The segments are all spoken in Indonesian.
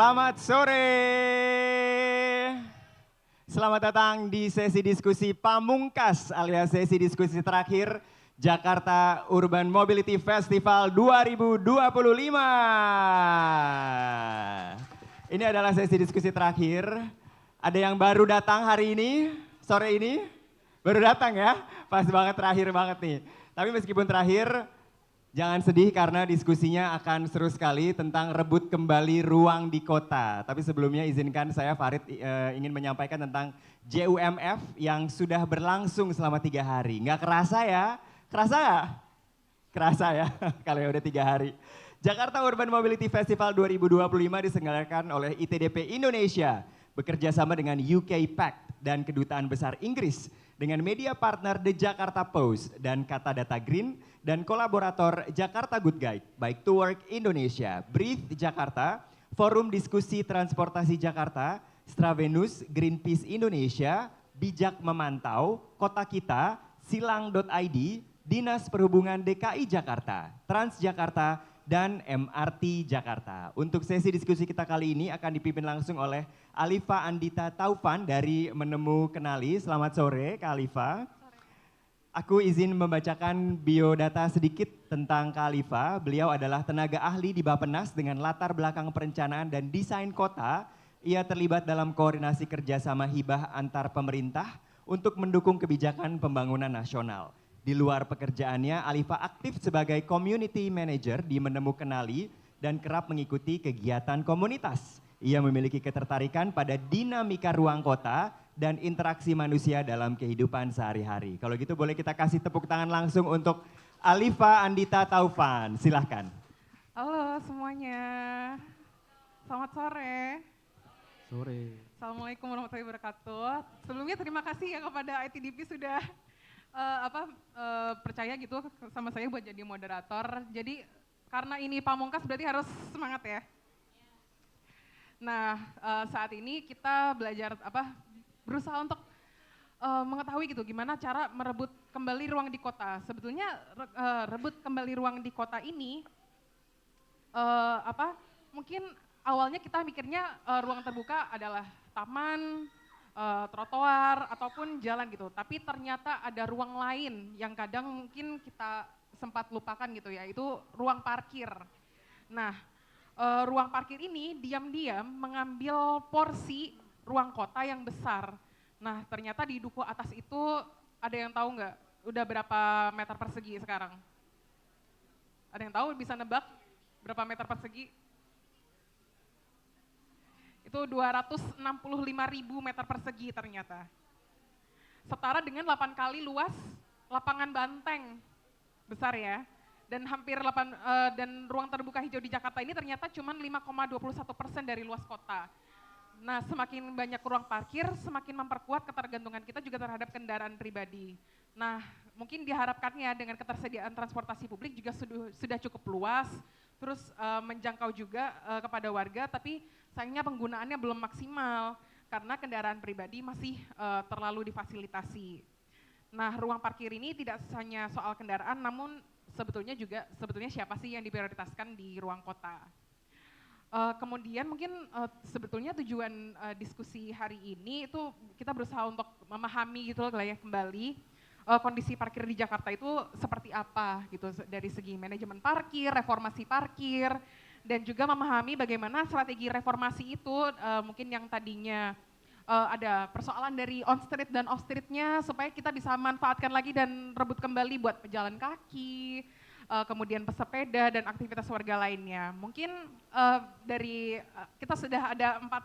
Selamat sore. Selamat datang di sesi diskusi pamungkas alias sesi diskusi terakhir Jakarta Urban Mobility Festival 2025. Ini adalah sesi diskusi terakhir. Ada yang baru datang hari ini, sore ini? Baru datang ya? Pas banget, terakhir banget nih. Tapi meskipun terakhir, jangan sedih karena diskusinya akan seru sekali tentang rebut kembali ruang di kota. Tapi sebelumnya izinkan saya Farid ingin menyampaikan tentang JUMF yang sudah berlangsung selama 3 hari. Nggak kerasa ya? Kerasa nggak? Kerasa ya, kalau udah 3 hari. Jakarta Urban Mobility Festival 2025 diselenggarakan oleh ITDP Indonesia bekerja sama dengan UK Pact dan Kedutaan Besar Inggris dengan media partner The Jakarta Post dan Kata Data Green dan kolaborator Jakarta Good Guide, Bike to Work Indonesia, Breathe Jakarta, Forum Diskusi Transportasi Jakarta, Stravenus, Greenpeace Indonesia, Bijak Memantau, Kota Kita, Silang.id, Dinas Perhubungan DKI Jakarta, Transjakarta, dan MRT Jakarta. Untuk sesi diskusi kita kali ini akan dipimpin langsung oleh Alifa Andita Taufan dari Menemu Kenali. Selamat sore Kak Alifa. Aku izin membacakan biodata sedikit tentang Kak Alifa. Beliau adalah tenaga ahli di Bappenas dengan latar belakang perencanaan dan desain kota. Ia terlibat dalam koordinasi kerjasama hibah antar pemerintah untuk mendukung kebijakan pembangunan nasional. Di luar pekerjaannya, Alifa aktif sebagai community manager di Menemu Kenali dan kerap mengikuti kegiatan komunitas. Ia memiliki ketertarikan pada dinamika ruang kota dan interaksi manusia dalam kehidupan sehari-hari. Kalau gitu boleh kita kasih tepuk tangan langsung untuk Alifa Andita Taufan. Silahkan. Halo semuanya, selamat sore. Sore. Assalamualaikum warahmatullahi wabarakatuh. Sebelumnya terima kasih ya kepada ITDP sudah percaya gitu sama saya buat jadi moderator. Jadi karena ini pamungkas berarti harus semangat ya. Nah saat ini kita belajar berusaha untuk mengetahui gitu gimana cara merebut kembali ruang di kota. Sebetulnya rebut kembali ruang di kota ini mungkin awalnya kita mikirnya ruang terbuka adalah taman, trotoar ataupun jalan gitu. Tapi ternyata ada ruang lain yang kadang mungkin kita sempat lupakan gitu ya, itu ruang parkir. Nah, ruang parkir ini diam-diam mengambil porsi ruang kota yang besar. Nah, ternyata di duku atas itu ada yang tahu nggak? Udah berapa meter persegi sekarang? Ada yang tahu bisa nebak berapa meter persegi? Itu 265.000 meter persegi ternyata. Setara dengan 8 kali luas lapangan banteng. Besar ya. Dan dan ruang terbuka hijau di Jakarta ini ternyata cuma 5,21% dari luas kota. Nah, semakin banyak ruang parkir, semakin memperkuat ketergantungan kita juga terhadap kendaraan pribadi. Nah, mungkin diharapkannya dengan ketersediaan transportasi publik juga sudah cukup luas, terus menjangkau juga kepada warga, tapi sayangnya penggunaannya belum maksimal karena kendaraan pribadi masih terlalu difasilitasi. Nah, ruang parkir ini tidak hanya soal kendaraan, namun sebetulnya siapa sih yang diprioritaskan di ruang kota. Kemudian mungkin sebetulnya tujuan diskusi hari ini itu kita berusaha untuk memahami gitu lah ya kembali kondisi parkir di Jakarta itu seperti apa gitu dari segi manajemen parkir, reformasi parkir, dan juga memahami bagaimana strategi reformasi itu mungkin yang tadinya ada persoalan dari on street dan off streetnya supaya kita bisa manfaatkan lagi dan rebut kembali buat pejalan kaki, kemudian pesepeda dan aktivitas warga lainnya. Mungkin kita sudah ada empat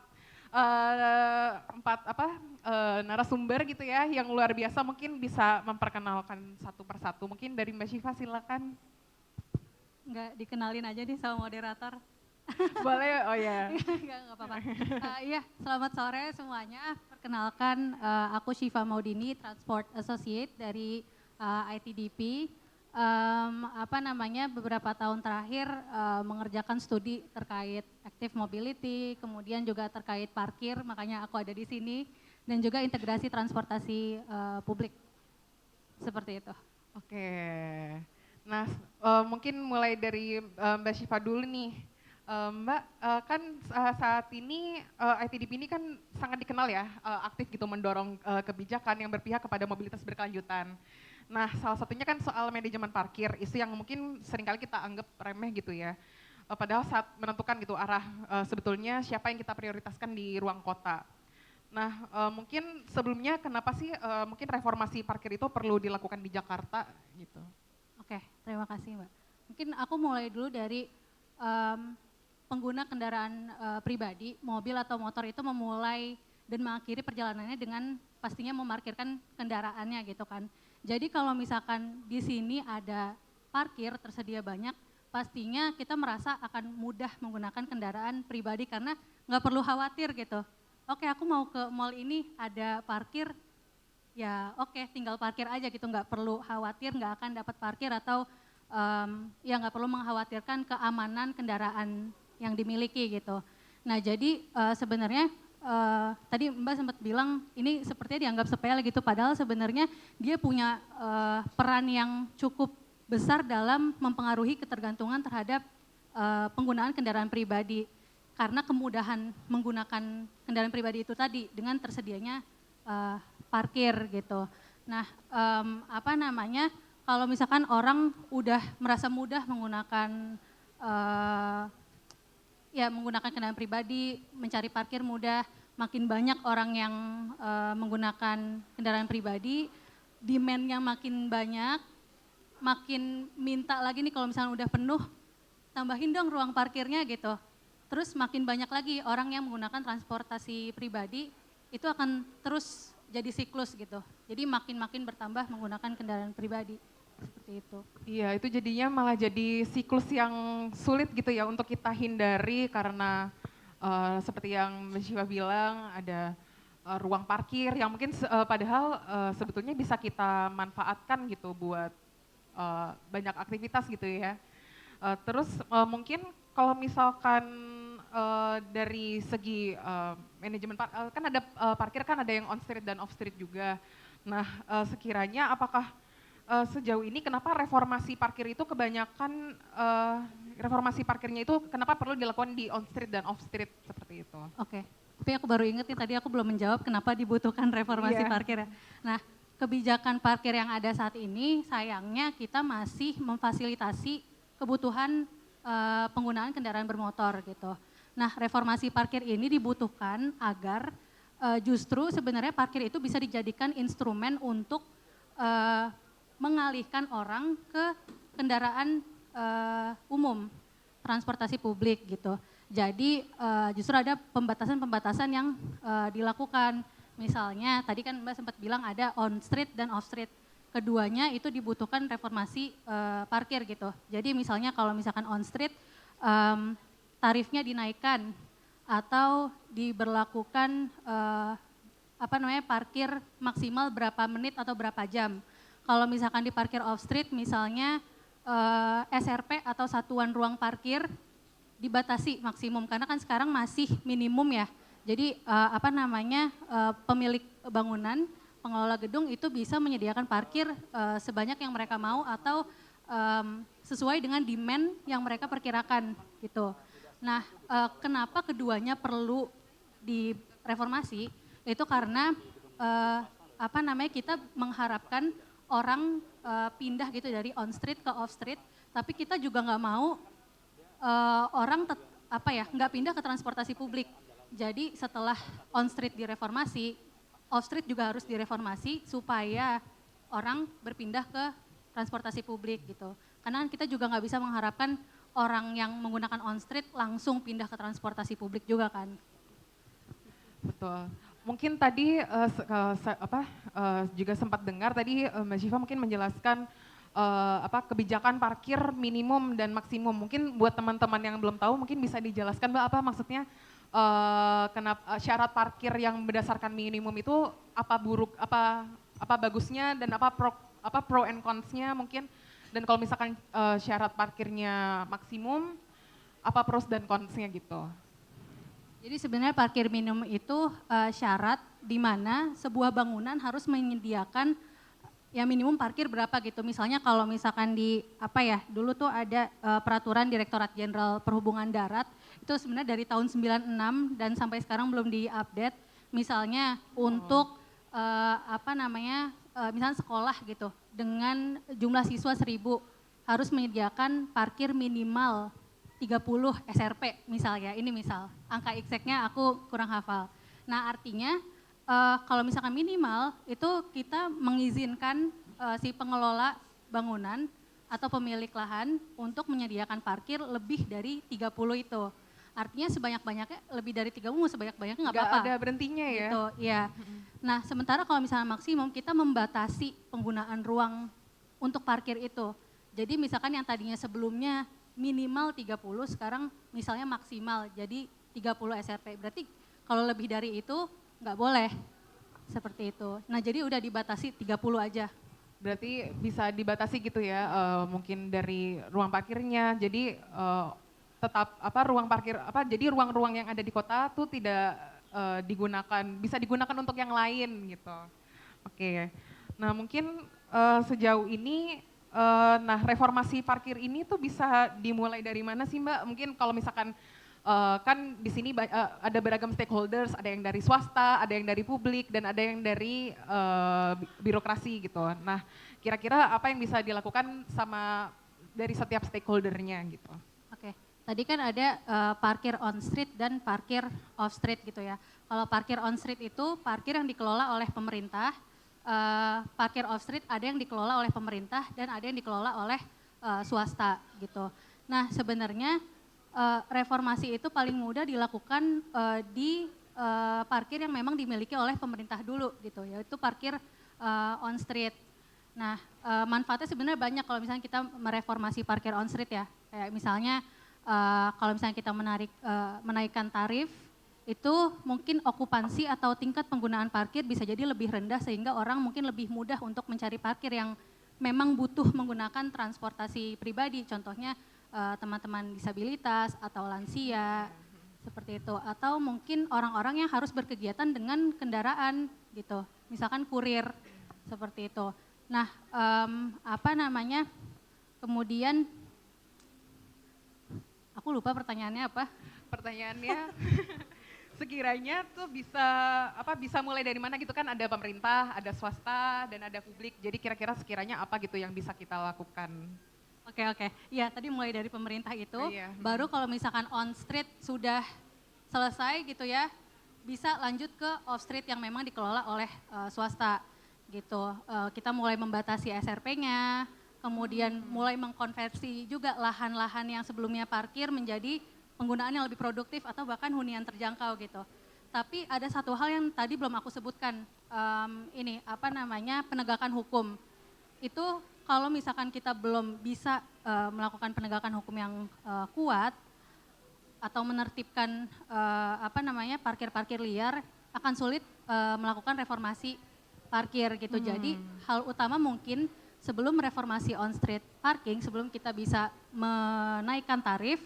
narasumber gitu ya yang luar biasa, mungkin bisa memperkenalkan satu persatu. Mungkin dari Mbak Syifa silakan. Enggak, dikenalin aja nih sama moderator. Boleh, oh ya. Enggak apa-apa. Iya, selamat sore semuanya. Perkenalkan, aku Syifa Maudini, Transport Associate dari ITDP. Beberapa tahun terakhir mengerjakan studi terkait active mobility, kemudian juga terkait parkir, makanya aku ada di sini, dan juga integrasi transportasi publik. Seperti itu. Oke. Nah, mungkin mulai dari Mbak Syifa dulu nih. Mbak, kan saat ini ITDP ini kan sangat dikenal ya, aktif gitu mendorong kebijakan yang berpihak kepada mobilitas berkelanjutan. Nah, salah satunya kan soal manajemen parkir, isu yang mungkin seringkali kita anggap remeh gitu ya. Padahal saat menentukan gitu arah sebetulnya siapa yang kita prioritaskan di ruang kota. Nah, mungkin sebelumnya kenapa sih mungkin reformasi parkir itu perlu dilakukan di Jakarta gitu? Oke, terima kasih Mbak. Mungkin aku mulai dulu dari em, pengguna kendaraan pribadi, mobil atau motor itu memulai dan mengakhiri perjalanannya dengan pastinya memarkirkan kendaraannya gitu kan. Jadi kalau misalkan di sini ada parkir tersedia banyak, pastinya kita merasa akan mudah menggunakan kendaraan pribadi karena nggak perlu khawatir gitu. Oke, aku mau ke mall ini ada parkir, ya oke tinggal parkir aja gitu, nggak perlu khawatir nggak akan dapat parkir atau ya nggak perlu mengkhawatirkan keamanan kendaraan yang dimiliki gitu. Nah jadi sebenarnya tadi Mbak sempat bilang ini sepertinya dianggap sepele gitu, padahal sebenarnya dia punya peran yang cukup besar dalam mempengaruhi ketergantungan terhadap penggunaan kendaraan pribadi. Karena kemudahan menggunakan kendaraan pribadi itu tadi dengan tersedianya parkir gitu. Nah, apa namanya? Kalau misalkan orang udah merasa mudah menggunakan ya menggunakan kendaraan pribadi, mencari parkir mudah, makin banyak orang yang menggunakan kendaraan pribadi, demand-nya makin banyak, makin minta lagi nih kalau misalnya udah penuh, tambahin dong ruang parkirnya gitu. Terus makin banyak lagi orang yang menggunakan transportasi pribadi, itu akan terus jadi siklus gitu. Jadi makin-makin bertambah menggunakan kendaraan pribadi, seperti itu. Iya, itu jadinya malah jadi siklus yang sulit gitu ya untuk kita hindari karena seperti yang Mbak Syifa bilang ada ruang parkir yang mungkin padahal sebetulnya bisa kita manfaatkan gitu buat banyak aktivitas gitu ya. Terus mungkin kalau misalkan dari segi manajemen kan ada parkir kan ada yang on street dan off street juga. Nah, sekiranya apakah sejauh ini kenapa reformasi parkir itu kebanyakan reformasi parkirnya itu kenapa perlu dilakukan di on street dan off street seperti itu? Oke, tapi aku baru inget nih tadi aku belum menjawab kenapa dibutuhkan reformasi Iya. parkir ya. Nah, kebijakan parkir yang ada saat ini sayangnya kita masih memfasilitasi kebutuhan penggunaan kendaraan bermotor gitu. Nah, reformasi parkir ini dibutuhkan agar justru sebenarnya parkir itu bisa dijadikan instrumen untuk mengalihkan orang ke kendaraan umum, transportasi publik gitu. Jadi justru ada pembatasan-pembatasan yang dilakukan. Misalnya tadi kan Mbak sempat bilang ada on street dan off street. Keduanya itu dibutuhkan reformasi parkir gitu. Jadi misalnya kalau misalkan on street tarifnya dinaikkan atau diberlakukan parkir maksimal berapa menit atau berapa jam. Kalau misalkan di parkir off street misalnya SRP atau satuan ruang parkir dibatasi maksimum karena kan sekarang masih minimum ya. Jadi pemilik bangunan, pengelola gedung itu bisa menyediakan parkir sebanyak yang mereka mau atau sesuai dengan demand yang mereka perkirakan gitu. Nah, kenapa keduanya perlu direformasi? Itu karena kita mengharapkan orang pindah gitu dari on street ke off street, tapi kita juga nggak mau orang nggak pindah ke transportasi publik. Jadi setelah on street direformasi, off street juga harus direformasi supaya orang berpindah ke transportasi publik gitu. Karena kita juga nggak bisa mengharapkan orang yang menggunakan on street langsung pindah ke transportasi publik juga kan. Betul. Mungkin tadi juga sempat dengar tadi Mbak Syifa mungkin menjelaskan kebijakan parkir minimum dan maksimum. Mungkin buat teman-teman yang belum tahu mungkin bisa dijelaskan Mbak apa maksudnya kenapa syarat parkir yang berdasarkan minimum itu apa bagusnya dan apa pro and cons-nya mungkin. Dan kalau misalkan syarat parkirnya maksimum, apa pros dan cons-nya gitu? Jadi sebenarnya parkir minimum itu syarat di mana sebuah bangunan harus menyediakan ya minimum parkir berapa gitu. Misalnya kalau misalkan di apa ya, dulu tuh ada peraturan Direktorat Jenderal Perhubungan Darat, itu sebenarnya dari tahun 96 dan sampai sekarang belum diupdate. Misalnya untuk apa namanya, misalnya sekolah gitu, dengan jumlah siswa 1.000 harus menyediakan parkir minimal 30 SRP misalnya, ini misal, angka exactnya aku kurang hafal. Nah artinya kalau misalkan minimal itu kita mengizinkan si pengelola bangunan atau pemilik lahan untuk menyediakan parkir lebih dari 30 itu. Artinya sebanyak-banyaknya, lebih dari 30 mau sebanyak-banyaknya nggak apa-apa. Nggak ada berhentinya ya. Gitu, iya. Nah sementara kalau misalnya maksimum kita membatasi penggunaan ruang untuk parkir itu. Jadi misalkan yang tadinya sebelumnya minimal 30, sekarang misalnya maksimal jadi 30 SRP. Berarti kalau lebih dari itu nggak boleh, seperti itu. Nah jadi udah dibatasi 30 aja. Berarti bisa dibatasi gitu ya, mungkin dari ruang parkirnya. Jadi tetap apa ruang parkir apa? Jadi ruang-ruang yang ada di kota tuh tidak digunakan, bisa digunakan untuk yang lain gitu. Oke. Nah mungkin sejauh ini, nah reformasi parkir ini tuh bisa dimulai dari mana sih Mbak? Mungkin kalau misalkan kan di sini ada beragam stakeholders, ada yang dari swasta, ada yang dari publik, dan ada yang dari birokrasi gitu. Nah, kira-kira apa yang bisa dilakukan sama dari setiap stakeholdernya gitu? Oke, tadi kan ada parkir on street dan parkir off street gitu ya. Kalau parkir on street itu parkir yang dikelola oleh pemerintah, parkir off street ada yang dikelola oleh pemerintah dan ada yang dikelola oleh swasta gitu. Nah sebenarnya reformasi itu paling mudah dilakukan di parkir yang memang dimiliki oleh pemerintah dulu gitu, yaitu parkir on street. Nah manfaatnya sebenarnya banyak kalau misalnya kita mereformasi parkir on street ya, kayak misalnya kalau misalnya kita menaikkan tarif, itu mungkin okupansi atau tingkat penggunaan parkir bisa jadi lebih rendah sehingga orang mungkin lebih mudah untuk mencari parkir yang memang butuh menggunakan transportasi pribadi, contohnya teman-teman disabilitas atau lansia seperti itu, atau mungkin orang-orang yang harus berkegiatan dengan kendaraan gitu, misalkan kurir seperti itu. Nah apa namanya, kemudian aku lupa pertanyaannya apa. Pertanyaannya sekiranya tuh bisa mulai dari mana gitu kan, ada pemerintah, ada swasta, dan ada publik. Jadi kira-kira sekiranya apa gitu yang bisa kita lakukan? Oke, ya tadi mulai dari pemerintah itu, Iya. baru kalau misalkan on street sudah selesai gitu ya, bisa lanjut ke off street yang memang dikelola oleh swasta gitu. Kita mulai membatasi SRP-nya, kemudian mulai mengkonversi juga lahan-lahan yang sebelumnya parkir menjadi penggunaan yang lebih produktif atau bahkan hunian terjangkau gitu. Tapi ada satu hal yang tadi belum aku sebutkan, ini apa namanya, penegakan hukum. Itu kalau misalkan kita belum bisa melakukan penegakan hukum yang kuat atau menertibkan apa namanya, parkir-parkir liar, akan sulit melakukan reformasi parkir gitu. Jadi hal utama mungkin sebelum reformasi on street parking, sebelum kita bisa menaikkan tarif,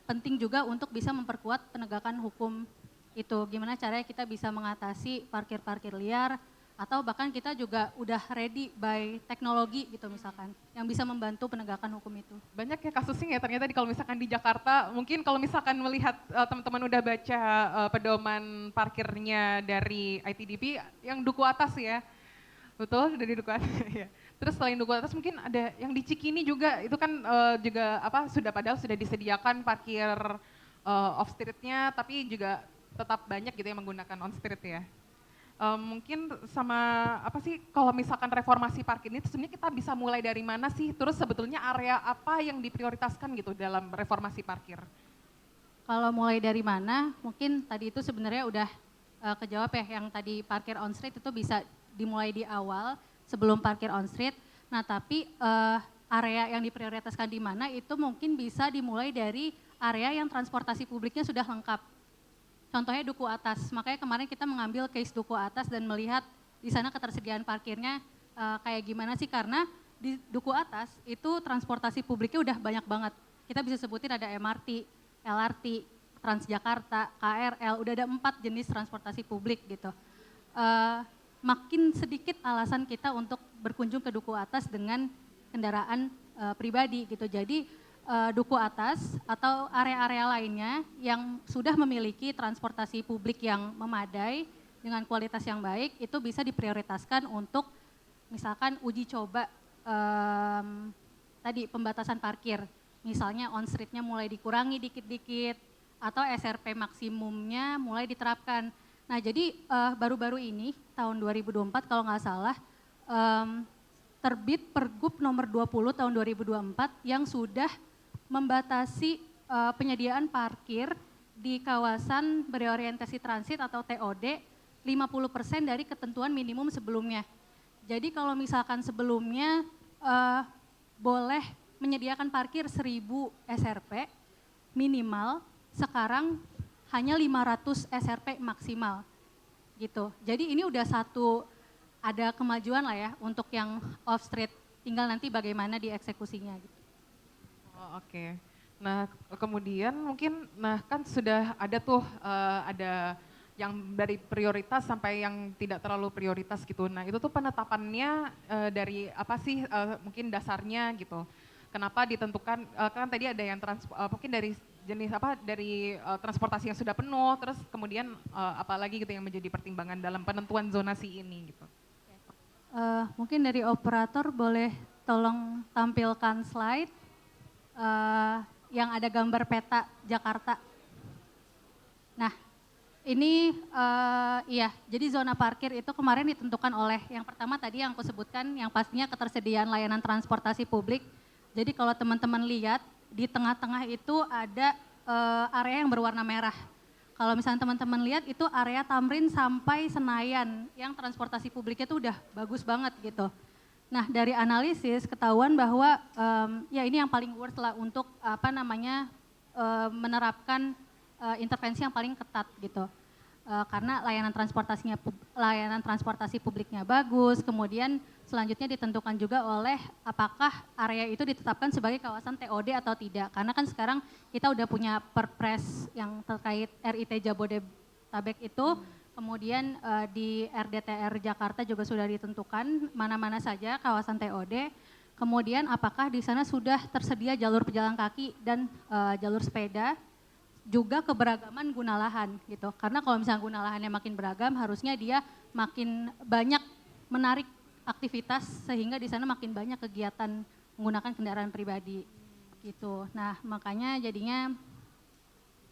penting juga untuk bisa memperkuat penegakan hukum itu. Gimana caranya kita bisa mengatasi parkir-parkir liar, atau bahkan kita juga udah ready by teknologi gitu misalkan, yang bisa membantu penegakan hukum itu. Banyak ya kasusnya ya ternyata kalau misalkan di Jakarta, mungkin kalau misalkan melihat teman-teman udah baca pedoman parkirnya dari ITDP yang duku atas ya, betul dari duku atas ya. Terus selain duku atas mungkin ada yang di Cikini juga, itu kan juga apa padahal sudah disediakan parkir off streetnya, tapi juga tetap banyak gitu yang menggunakan on street ya. Mungkin sama apa sih kalau misalkan reformasi parkir ini sebenarnya kita bisa mulai dari mana sih? Terus sebetulnya area apa yang diprioritaskan gitu dalam reformasi parkir? Kalau mulai dari mana, mungkin tadi itu sebenarnya udah kejawab ya, yang tadi parkir on street itu bisa dimulai di awal sebelum parkir on street. Nah tapi area yang diprioritaskan di mana itu mungkin bisa dimulai dari area yang transportasi publiknya sudah lengkap. Contohnya duku atas, makanya kemarin kita mengambil case duku atas dan melihat di sana ketersediaan parkirnya kayak gimana sih, karena di duku atas itu transportasi publiknya udah banyak banget. Kita bisa sebutin ada MRT, LRT, Transjakarta, KRL, udah ada 4 jenis transportasi publik gitu. makin sedikit alasan kita untuk berkunjung ke Duku Atas dengan kendaraan pribadi gitu. Jadi Duku Atas atau area-area lainnya yang sudah memiliki transportasi publik yang memadai dengan kualitas yang baik itu bisa diprioritaskan untuk misalkan uji coba tadi pembatasan parkir. Misalnya on streetnya mulai dikurangi dikit-dikit atau SRP maksimumnya mulai diterapkan. Nah jadi baru-baru ini tahun 2024 kalau nggak salah terbit Pergub nomor 20 tahun 2024 yang sudah membatasi penyediaan parkir di kawasan berorientasi transit atau TOD 50% dari ketentuan minimum sebelumnya. Jadi kalau misalkan sebelumnya boleh menyediakan parkir 1000 SRP minimal, sekarang hanya 500 SRP maksimal gitu. Jadi ini udah ada kemajuan lah ya untuk yang off street, tinggal nanti bagaimana dieksekusinya gitu. Oh, oke. Nah kemudian mungkin, kan sudah ada tuh ada yang dari prioritas sampai yang tidak terlalu prioritas gitu. Nah itu tuh penetapannya dari apa sih mungkin dasarnya gitu. Kenapa ditentukan, kan tadi ada yang mungkin dari jenis apa, dari transportasi yang sudah penuh, terus kemudian apalagi gitu yang menjadi pertimbangan dalam penentuan zonasi ini gitu. Mungkin dari operator boleh tolong tampilkan slide yang ada gambar peta Jakarta. Nah ini jadi zona parkir itu kemarin ditentukan oleh yang pertama tadi yang aku sebutkan yang pastinya ketersediaan layanan transportasi publik. Jadi kalau teman-teman lihat di tengah-tengah itu ada area yang berwarna merah. Kalau misalnya teman-teman lihat itu area Tamrin sampai Senayan yang transportasi publiknya itu udah bagus banget gitu. Nah dari analisis ketahuan bahwa ya ini yang paling worth lah untuk menerapkan intervensi yang paling ketat gitu. Karena layanan transportasi publiknya bagus, kemudian selanjutnya ditentukan juga oleh apakah area itu ditetapkan sebagai kawasan TOD atau tidak. Karena kan sekarang kita udah punya Perpres yang terkait RIT Jabodetabek itu, kemudian di RDTR Jakarta juga sudah ditentukan mana-mana saja kawasan TOD. Kemudian apakah di sana sudah tersedia jalur pejalan kaki dan jalur sepeda, juga keberagaman guna lahan gitu. Karena kalau misalnya guna lahannya makin beragam, harusnya dia makin banyak menarik aktivitas sehingga di sana makin banyak kegiatan menggunakan kendaraan pribadi gitu. Nah makanya jadinya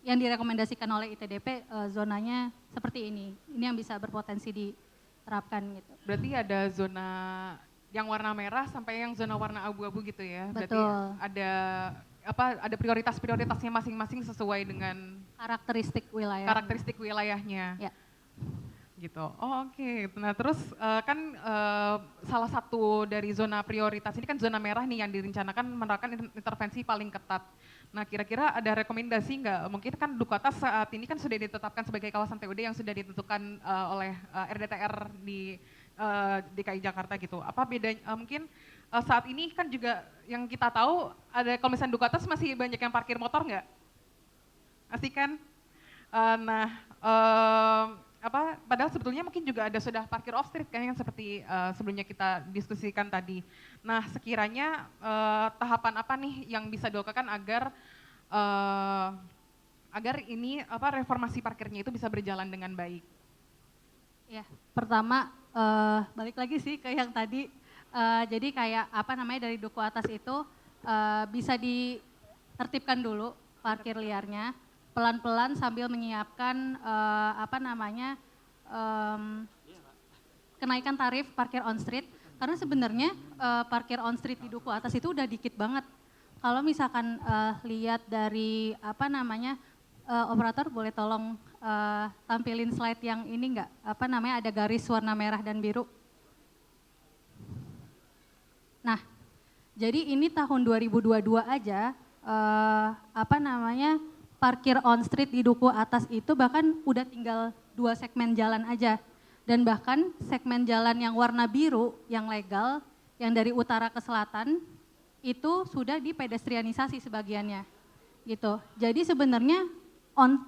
yang direkomendasikan oleh ITDP zonanya seperti ini. Ini yang bisa berpotensi diterapkan gitu. Berarti ada zona yang warna merah sampai yang zona warna abu-abu gitu ya. Berarti Betul. ada prioritasnya masing-masing sesuai dengan Karakteristik wilayahnya. Ya. Gitu. Oh, oke. Nah terus kan salah satu dari zona prioritas ini kan zona merah nih yang direncanakan menerapkan intervensi paling ketat. Nah kira-kira ada rekomendasi nggak? Mungkin kan Duku Atas saat ini kan sudah ditetapkan sebagai kawasan TOD yang sudah ditentukan oleh RDTR di DKI Jakarta gitu. Apa bedanya? Mungkin saat ini kan juga yang kita tahu ada kalau misalnya Duku Atas masih banyak yang parkir motor nggak? Asik kan? Padahal sebetulnya mungkin juga ada sudah parkir off street kan yang seperti sebelumnya kita diskusikan tadi. Nah sekiranya tahapan apa nih yang bisa dilakukan agar ini reformasi parkirnya itu bisa berjalan dengan baik? Ya, pertama balik lagi sih ke yang tadi, jadi kayak dari Duku Atas itu bisa ditertibkan dulu parkir liarnya, pelan-pelan sambil menyiapkan kenaikan tarif parkir on street, karena sebenarnya parkir on street di Duku Atas itu udah dikit banget. Kalau misalkan lihat dari operator boleh tolong tampilin slide yang ini enggak, ada garis warna merah dan biru. Nah, jadi ini tahun 2022 aja parkir on street di Duku Atas itu bahkan udah tinggal 2 segmen jalan aja. Dan bahkan segmen jalan yang warna biru yang legal yang dari utara ke selatan itu sudah dipedestrianisasi sebagiannya. Gitu. Jadi sebenarnya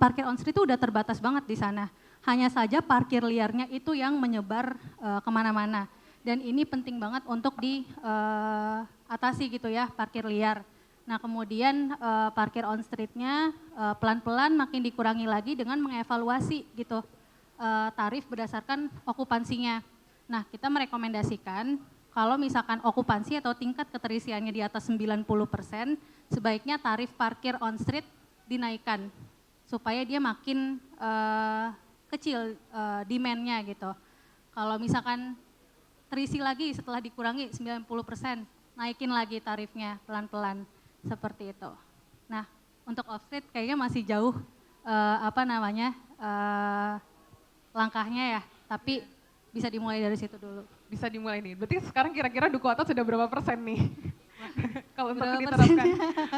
parkir on street itu udah terbatas banget di sana. hanya saja parkir liarnya itu yang menyebar kemana-mana. Dan ini penting banget untuk diatasi gitu ya, parkir liar. Nah kemudian parkir on streetnya pelan-pelan makin dikurangi lagi dengan mengevaluasi gitu tarif berdasarkan okupansinya. Nah kita merekomendasikan kalau misalkan okupansi atau tingkat keterisiannya di atas 90%, sebaiknya tarif parkir on street dinaikkan supaya dia makin kecil demand-nya gitu. Kalau misalkan terisi lagi setelah dikurangi 90%, naikin lagi tarifnya pelan-pelan seperti itu. Nah, untuk off street kayaknya masih jauh langkahnya ya, tapi bisa dimulai dari situ dulu. Bisa dimulai nih. Berarti sekarang kira-kira Duku Atas sudah berapa persen nih? Kalau untuk Berapa diterapkan, persennya?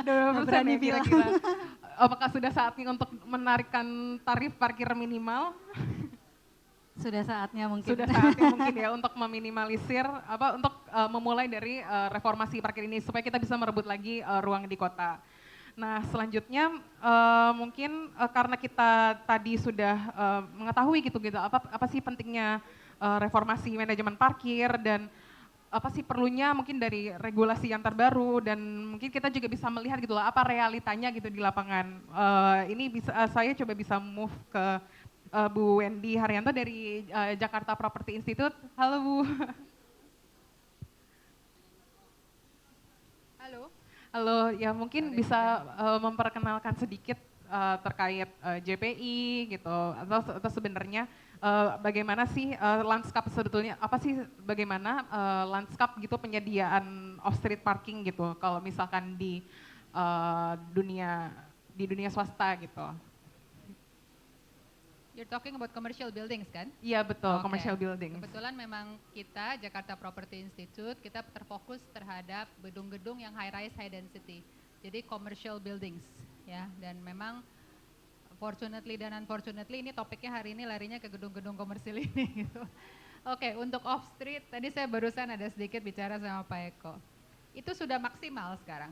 berapa persen Berani ya bilang. kira-kira? Apakah sudah saatnya untuk menarikkan tarif parkir minimal? Sudah saatnya mungkin. Sudah saatnya mungkin ya untuk meminimalisir, untuk memulai dari reformasi parkir ini supaya kita bisa merebut lagi ruang di kota. Nah selanjutnya mungkin karena kita tadi sudah mengetahui gitu apa sih pentingnya reformasi manajemen parkir dan apa sih perlunya mungkin dari regulasi yang terbaru dan mungkin kita juga bisa melihat gitu lah apa realitanya gitu di lapangan. Ini bisa saya coba bisa move ke Bu Wendy Haryanto dari Jakarta Property Institute. Halo Bu. Halo. Halo, ya mungkin bisa memperkenalkan sedikit terkait JPI gitu atau sebenarnya bagaimana sih lanskap sebetulnya bagaimana lanskap gitu penyediaan off street parking gitu kalau misalkan di dunia swasta gitu. You're talking about commercial buildings kan? Iya betul, Oke. commercial building. Kebetulan memang kita Jakarta Property Institute kita terfokus terhadap gedung-gedung yang high rise high density. Jadi commercial buildings ya dan memang fortunately dan unfortunately ini topiknya hari ini larinya ke gedung-gedung komersil ini gitu. Oke, untuk off street tadi saya barusan ada sedikit bicara sama Pak Eko. Itu sudah maksimal sekarang.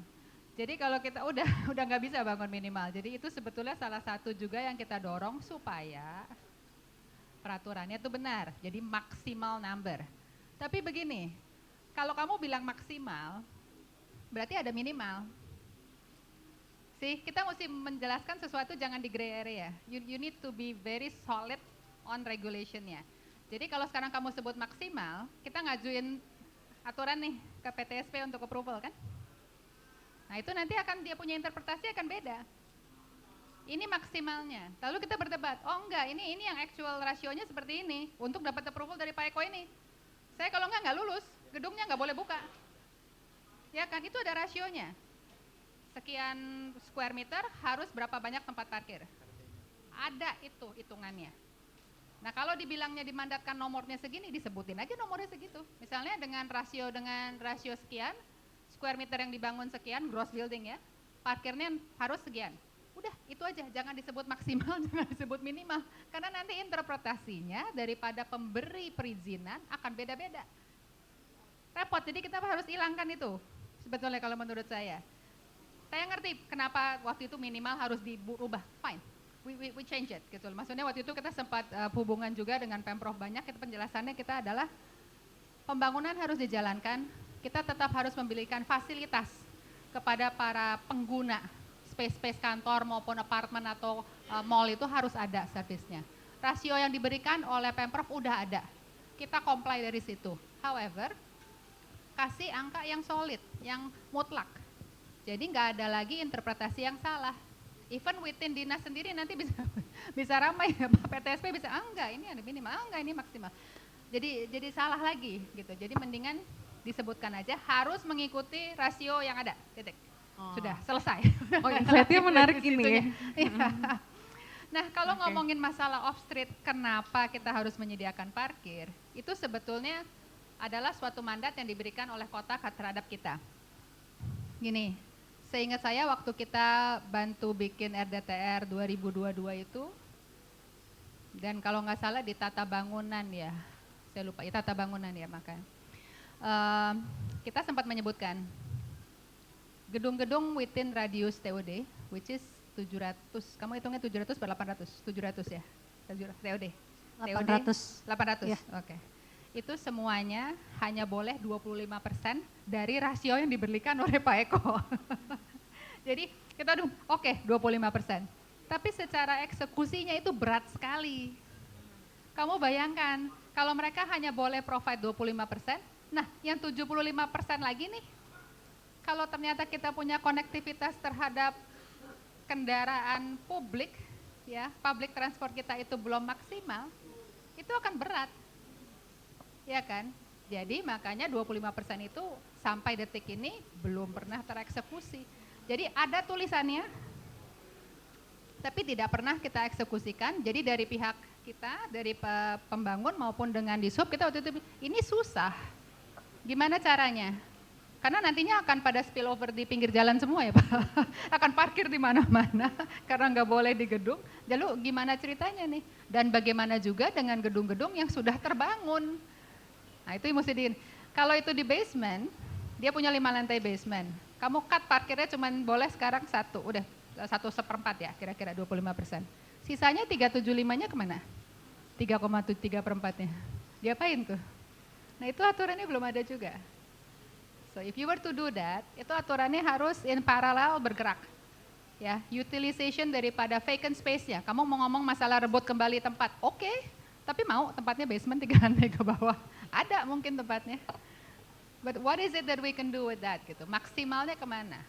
Jadi kalau kita udah nggak bisa bangun minimal. Jadi itu sebetulnya salah satu juga yang kita dorong supaya peraturannya itu benar. Jadi maksimal number. Tapi begini, kalau kamu bilang maksimal, berarti ada minimal. Kita mesti menjelaskan sesuatu jangan di gray area. You need to be very solid on regulationnya. Jadi kalau sekarang kamu sebut maksimal, kita ngajuin aturan nih ke PTSP untuk approval kan? Nah itu nanti dia punya interpretasi akan beda. Ini maksimalnya. Lalu kita berdebat, oh enggak ini yang actual rasionya seperti ini. Untuk dapat approval dari Pak Eko ini. Saya kalau nggak lulus, gedungnya nggak boleh buka. Ya kan, itu ada rasionya. Sekian square meter harus berapa banyak tempat parkir. Ada itu hitungannya. Nah kalau dibilangnya dimandatkan nomornya segini, disebutin aja nomornya segitu. Misalnya dengan rasio sekian, square meter yang dibangun sekian, gross building ya, parkirnya harus sekian. Udah itu aja, jangan disebut maksimal, jangan disebut minimal. Karena nanti interpretasinya daripada pemberi perizinan akan beda-beda. Repot, jadi kita harus hilangkan itu sebetulnya kalau menurut saya. Saya ngerti kenapa waktu itu minimal harus diubah, fine. We change it gitu. Maksudnya waktu itu kita sempat hubungan juga dengan Pemprov banyak, penjelasannya kita adalah pembangunan harus dijalankan, kita tetap harus memberikan fasilitas kepada para pengguna space kantor maupun apartemen atau mall itu harus ada servisnya. Rasio yang diberikan oleh Pemprov udah ada, kita comply dari situ. However, kasih angka yang solid, yang mutlak. Jadi nggak ada lagi interpretasi yang salah. Even within dinas sendiri nanti bisa ramai, PTSP bisa enggak ini ada minimal, enggak ini maksimal. Jadi salah lagi gitu. Jadi mendingan disebutkan aja harus mengikuti rasio yang ada. Titik. Sudah selesai. Oh, insight-nya menarik ini ya. Nah, kalau ngomongin masalah off street, kenapa kita harus menyediakan parkir? Itu sebetulnya adalah suatu mandat yang diberikan oleh kota terhadap kita. Gini, seingat saya waktu kita bantu bikin RDTR 2022 itu, dan kalau nggak salah di tata bangunan ya, saya lupa, ya tata bangunan ya makanya. Kita sempat menyebutkan gedung-gedung within radius TOD, which is 700, kamu hitungnya 700 atau 800? 700 ya? TOD. 800. 800, Iya. oke. Itu semuanya hanya boleh 25% dari rasio yang diberikan oleh Pak Eko. Jadi kita oke 25%. Tapi secara eksekusinya itu berat sekali. Kamu bayangkan, kalau mereka hanya boleh provide 25%, nah yang 75% lagi nih, kalau ternyata kita punya konektivitas terhadap kendaraan publik, ya, public transport kita itu belum maksimal, itu akan berat. Ya kan? Jadi makanya 25% itu sampai detik ini belum pernah tereksekusi. Jadi ada tulisannya, tapi tidak pernah kita eksekusikan. Jadi dari pihak kita, dari pembangun maupun dengan Dishub, kita waktu itu ini susah. Gimana caranya? Karena nantinya akan pada spillover di pinggir jalan semua ya Pak. Akan parkir di mana-mana karena nggak boleh di gedung. Lalu gimana ceritanya nih? Dan bagaimana juga dengan gedung-gedung yang sudah terbangun? Nah itu mesti kalau itu di basement, dia punya 5 lantai basement. Kamu cut parkirnya cuma boleh sekarang 1, udah 1/4 ya, kira-kira 25%. Sisanya 375-nya kemana? 3,3/4-nya. Diapain tuh? Nah itu aturannya belum ada juga. So if you were to do that, itu aturannya harus in parallel bergerak. Ya, utilization daripada vacant space-nya. Kamu mau ngomong masalah rebut kembali tempat, oke. Tapi mau tempatnya basement 3 lantai ke bawah. Ada mungkin tempatnya. But what is it that we can do with that gitu? Maksimalnya kemana?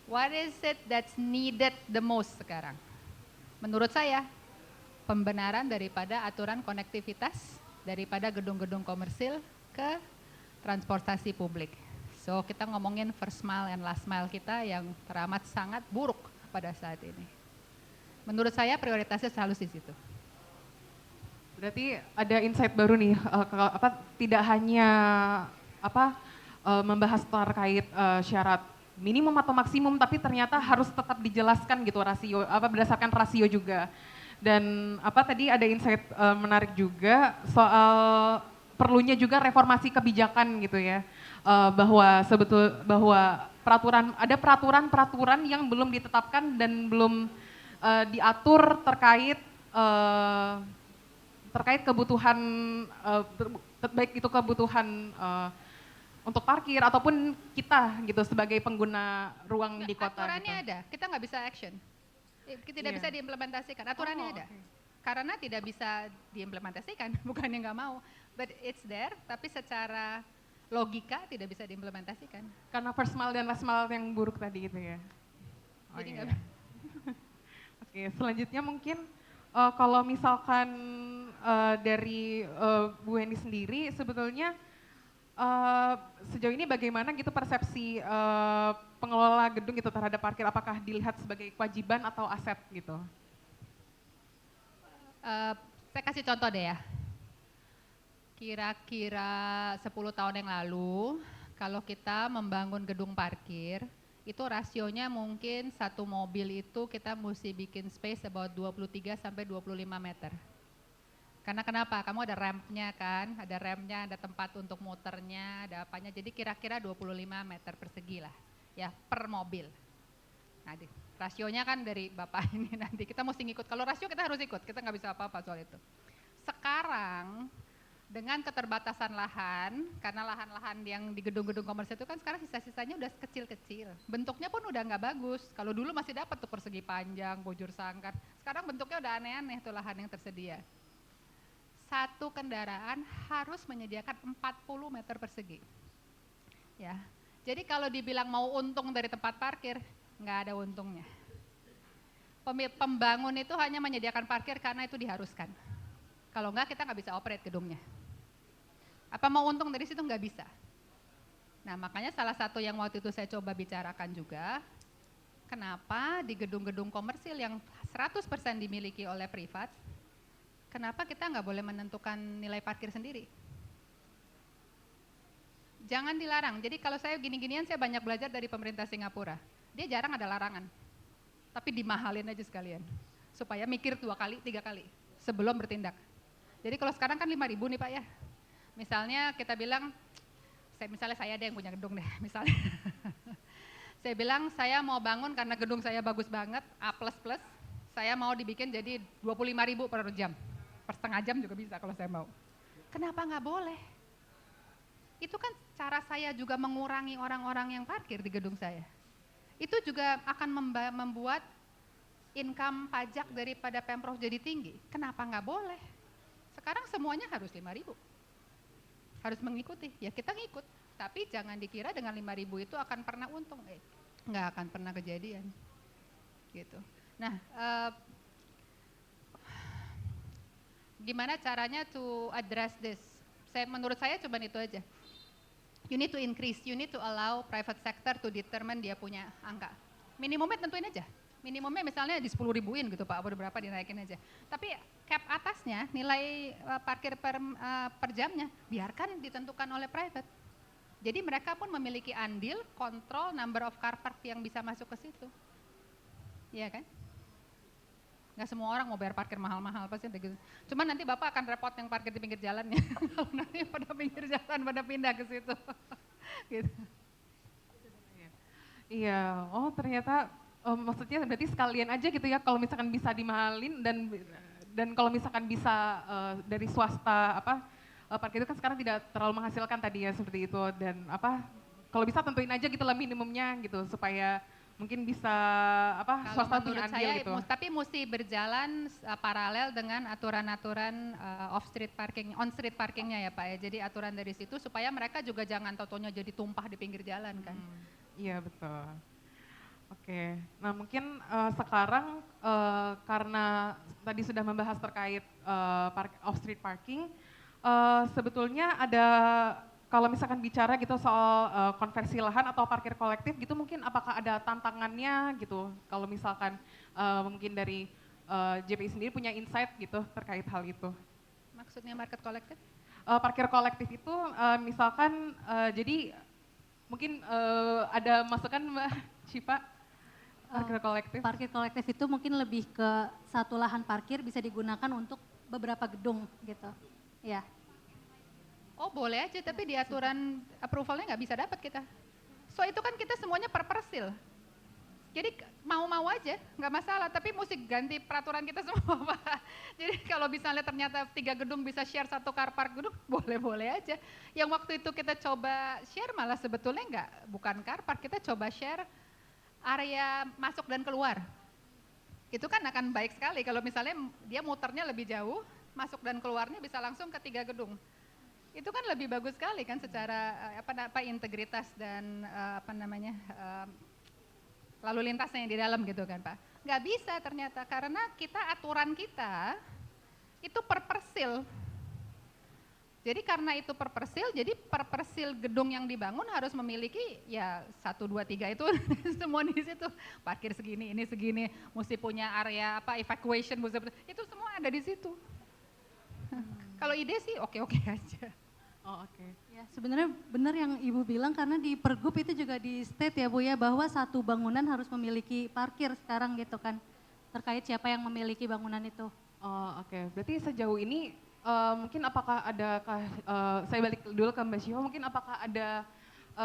What is it that's needed the most sekarang? Menurut saya, pembenaran daripada aturan konektivitas daripada gedung-gedung komersil ke transportasi publik. So kita ngomongin first mile and last mile kita yang teramat sangat buruk pada saat ini. Menurut saya prioritasnya selalu di situ. Berarti ada insight baru nih, tidak hanya membahas terkait syarat minimum atau maksimum, tapi ternyata harus tetap dijelaskan gitu rasio, berdasarkan rasio juga. Dan tadi ada insight menarik juga soal perlunya juga reformasi kebijakan gitu ya, bahwa ada peraturan yang belum ditetapkan dan belum diatur terkait kebutuhan, baik itu kebutuhan untuk parkir ataupun kita gitu sebagai pengguna ruang di kota. Aturannya gitu. ada, kita nggak bisa action, tidak bisa diimplementasikan. Aturannya ada, okay. karena tidak bisa diimplementasikan, bukannya nggak mau, but it's there, tapi secara logika tidak bisa diimplementasikan. Karena first mile dan last mile yang buruk tadi gitu ya. Jadi nggak. Oke, selanjutnya mungkin kalau misalkan dari Bu Heni sendiri sebetulnya sejauh ini bagaimana gitu persepsi pengelola gedung gitu terhadap parkir, apakah dilihat sebagai kewajiban atau aset gitu? Saya kasih contoh deh ya. Kira-kira 10 tahun yang lalu, kalau kita membangun gedung parkir, itu rasionya mungkin satu mobil itu kita mesti bikin space about 23 sampai 25 meter. Karena kenapa? Kamu ada rampnya kan, ada tempat untuk muternya, ada apanya, jadi kira-kira 25 meter persegi lah, ya per mobil. Nah, rasionya kan dari Bapak ini nanti, kita mesti ngikut, kalau rasio kita harus ikut, kita nggak bisa apa-apa soal itu. Sekarang, dengan keterbatasan lahan, karena lahan-lahan yang di gedung-gedung komersial itu kan sekarang sisa-sisanya udah kecil-kecil, bentuknya pun udah nggak bagus. Kalau dulu masih dapat tuh persegi panjang, bujur sangkar, sekarang bentuknya udah aneh-aneh tuh lahan yang tersedia. Satu kendaraan harus menyediakan 40 meter persegi. Ya, jadi kalau dibilang mau untung dari tempat parkir, nggak ada untungnya. Pembangun itu hanya menyediakan parkir karena itu diharuskan. Kalau enggak kita nggak bisa operate gedungnya. Apa mau untung dari situ? Nggak bisa. Nah makanya salah satu yang waktu itu saya coba bicarakan juga, kenapa di gedung-gedung komersil yang 100% dimiliki oleh privat, kenapa kita nggak boleh menentukan nilai parkir sendiri? Jangan dilarang. Jadi kalau saya gini-ginian saya banyak belajar dari pemerintah Singapura. Dia jarang ada larangan, tapi dimahalin aja sekalian. Supaya mikir 2 kali, 3 kali sebelum bertindak. Jadi kalau sekarang kan 5.000 nih Pak ya. Misalnya kita bilang, misalnya saya ada yang punya gedung deh, misalnya. Saya bilang saya mau bangun karena gedung saya bagus banget, A++, saya mau dibikin jadi 25.000 per jam. Per setengah jam juga bisa kalau saya mau. Kenapa nggak boleh? Itu kan cara saya juga mengurangi orang-orang yang parkir di gedung saya. Itu juga akan membuat income pajak daripada Pemprov jadi tinggi. Kenapa nggak boleh? Sekarang semuanya harus 5.000. Harus mengikuti, ya kita ngikut. Tapi jangan dikira dengan 5.000 itu akan pernah untung. Nggak akan pernah kejadian. Gitu. Nah, gimana caranya to address this? Menurut saya cuma itu aja. You need to increase, you need to allow private sector to determine dia punya angka. Minimumnya tentuin aja. Minimumnya misalnya di 10.000-in gitu Pak, berapa dinaikin aja. Tapi cap atasnya, nilai parkir per jamnya, biarkan ditentukan oleh private. Jadi mereka pun memiliki andil, kontrol number of car park yang bisa masuk ke situ. Iya kan? Nggak semua orang mau bayar parkir mahal-mahal pasti gitu. Cuman nanti Bapak akan repot yang parkir di pinggir jalan ya. Kalau nanti pada pinggir jalan pada pindah ke situ. Gitu. Iya, oh ternyata maksudnya berarti sekalian aja gitu ya kalau misalkan bisa dimahalin dan kalau misalkan bisa dari swasta parkir itu kan sekarang tidak terlalu menghasilkan tadi ya seperti itu dan kalau bisa tentuin aja gitu lah minimumnya gitu supaya mungkin bisa swasta punya andil saya, gitu. Tapi mesti berjalan paralel dengan aturan-aturan on street parkingnya ya Pak ya. Jadi aturan dari situ supaya mereka juga jangan totonya jadi tumpah di pinggir jalan kan. Iya betul. Oke, nah mungkin sekarang karena tadi sudah membahas terkait off street parking, sebetulnya ada kalau misalkan bicara gitu soal konversi lahan atau parkir kolektif gitu mungkin apakah ada tantangannya gitu kalau misalkan mungkin dari JPI sendiri punya insight gitu terkait hal itu. Maksudnya market kolektif? Parkir kolektif itu misalkan jadi mungkin ada masukan Mbak Syifa parkir kolektif? Parkir kolektif itu mungkin lebih ke satu lahan parkir bisa digunakan untuk beberapa gedung gitu. Ya. Oh boleh aja, tapi di aturan approvalnya nggak bisa dapat kita. So itu kan kita semuanya per persil. Jadi mau-mau aja, nggak masalah, tapi mesti ganti peraturan kita semua Pak. Jadi kalau misalnya ternyata 3 gedung bisa share satu car park gedung, boleh-boleh aja. Yang waktu itu kita coba share malah sebetulnya bukan car park, kita coba share area masuk dan keluar. Itu kan akan baik sekali kalau misalnya dia muternya lebih jauh, masuk dan keluarnya bisa langsung ke 3 gedung. Itu kan lebih bagus sekali kan secara integritas dan lalu lintasnya yang di dalam gitu kan Pak. Nggak bisa ternyata karena aturan kita itu per persil. Jadi karena itu per persil, jadi per persil gedung yang dibangun harus memiliki ya 1, 2, 3 itu semua di situ. Parkir segini, ini segini, mesti punya area evacuation, itu semua ada di situ. Kalau ide sih oke-oke aja. Oh oke. Ya, sebenarnya benar yang Ibu bilang karena di Pergub itu juga di state ya Bu ya bahwa satu bangunan harus memiliki parkir sekarang gitu kan. Terkait siapa yang memiliki bangunan itu. Oh oke. Berarti sejauh ini mungkin apakah ada saya balik dulu ke Mbak Syifa, mungkin apakah ada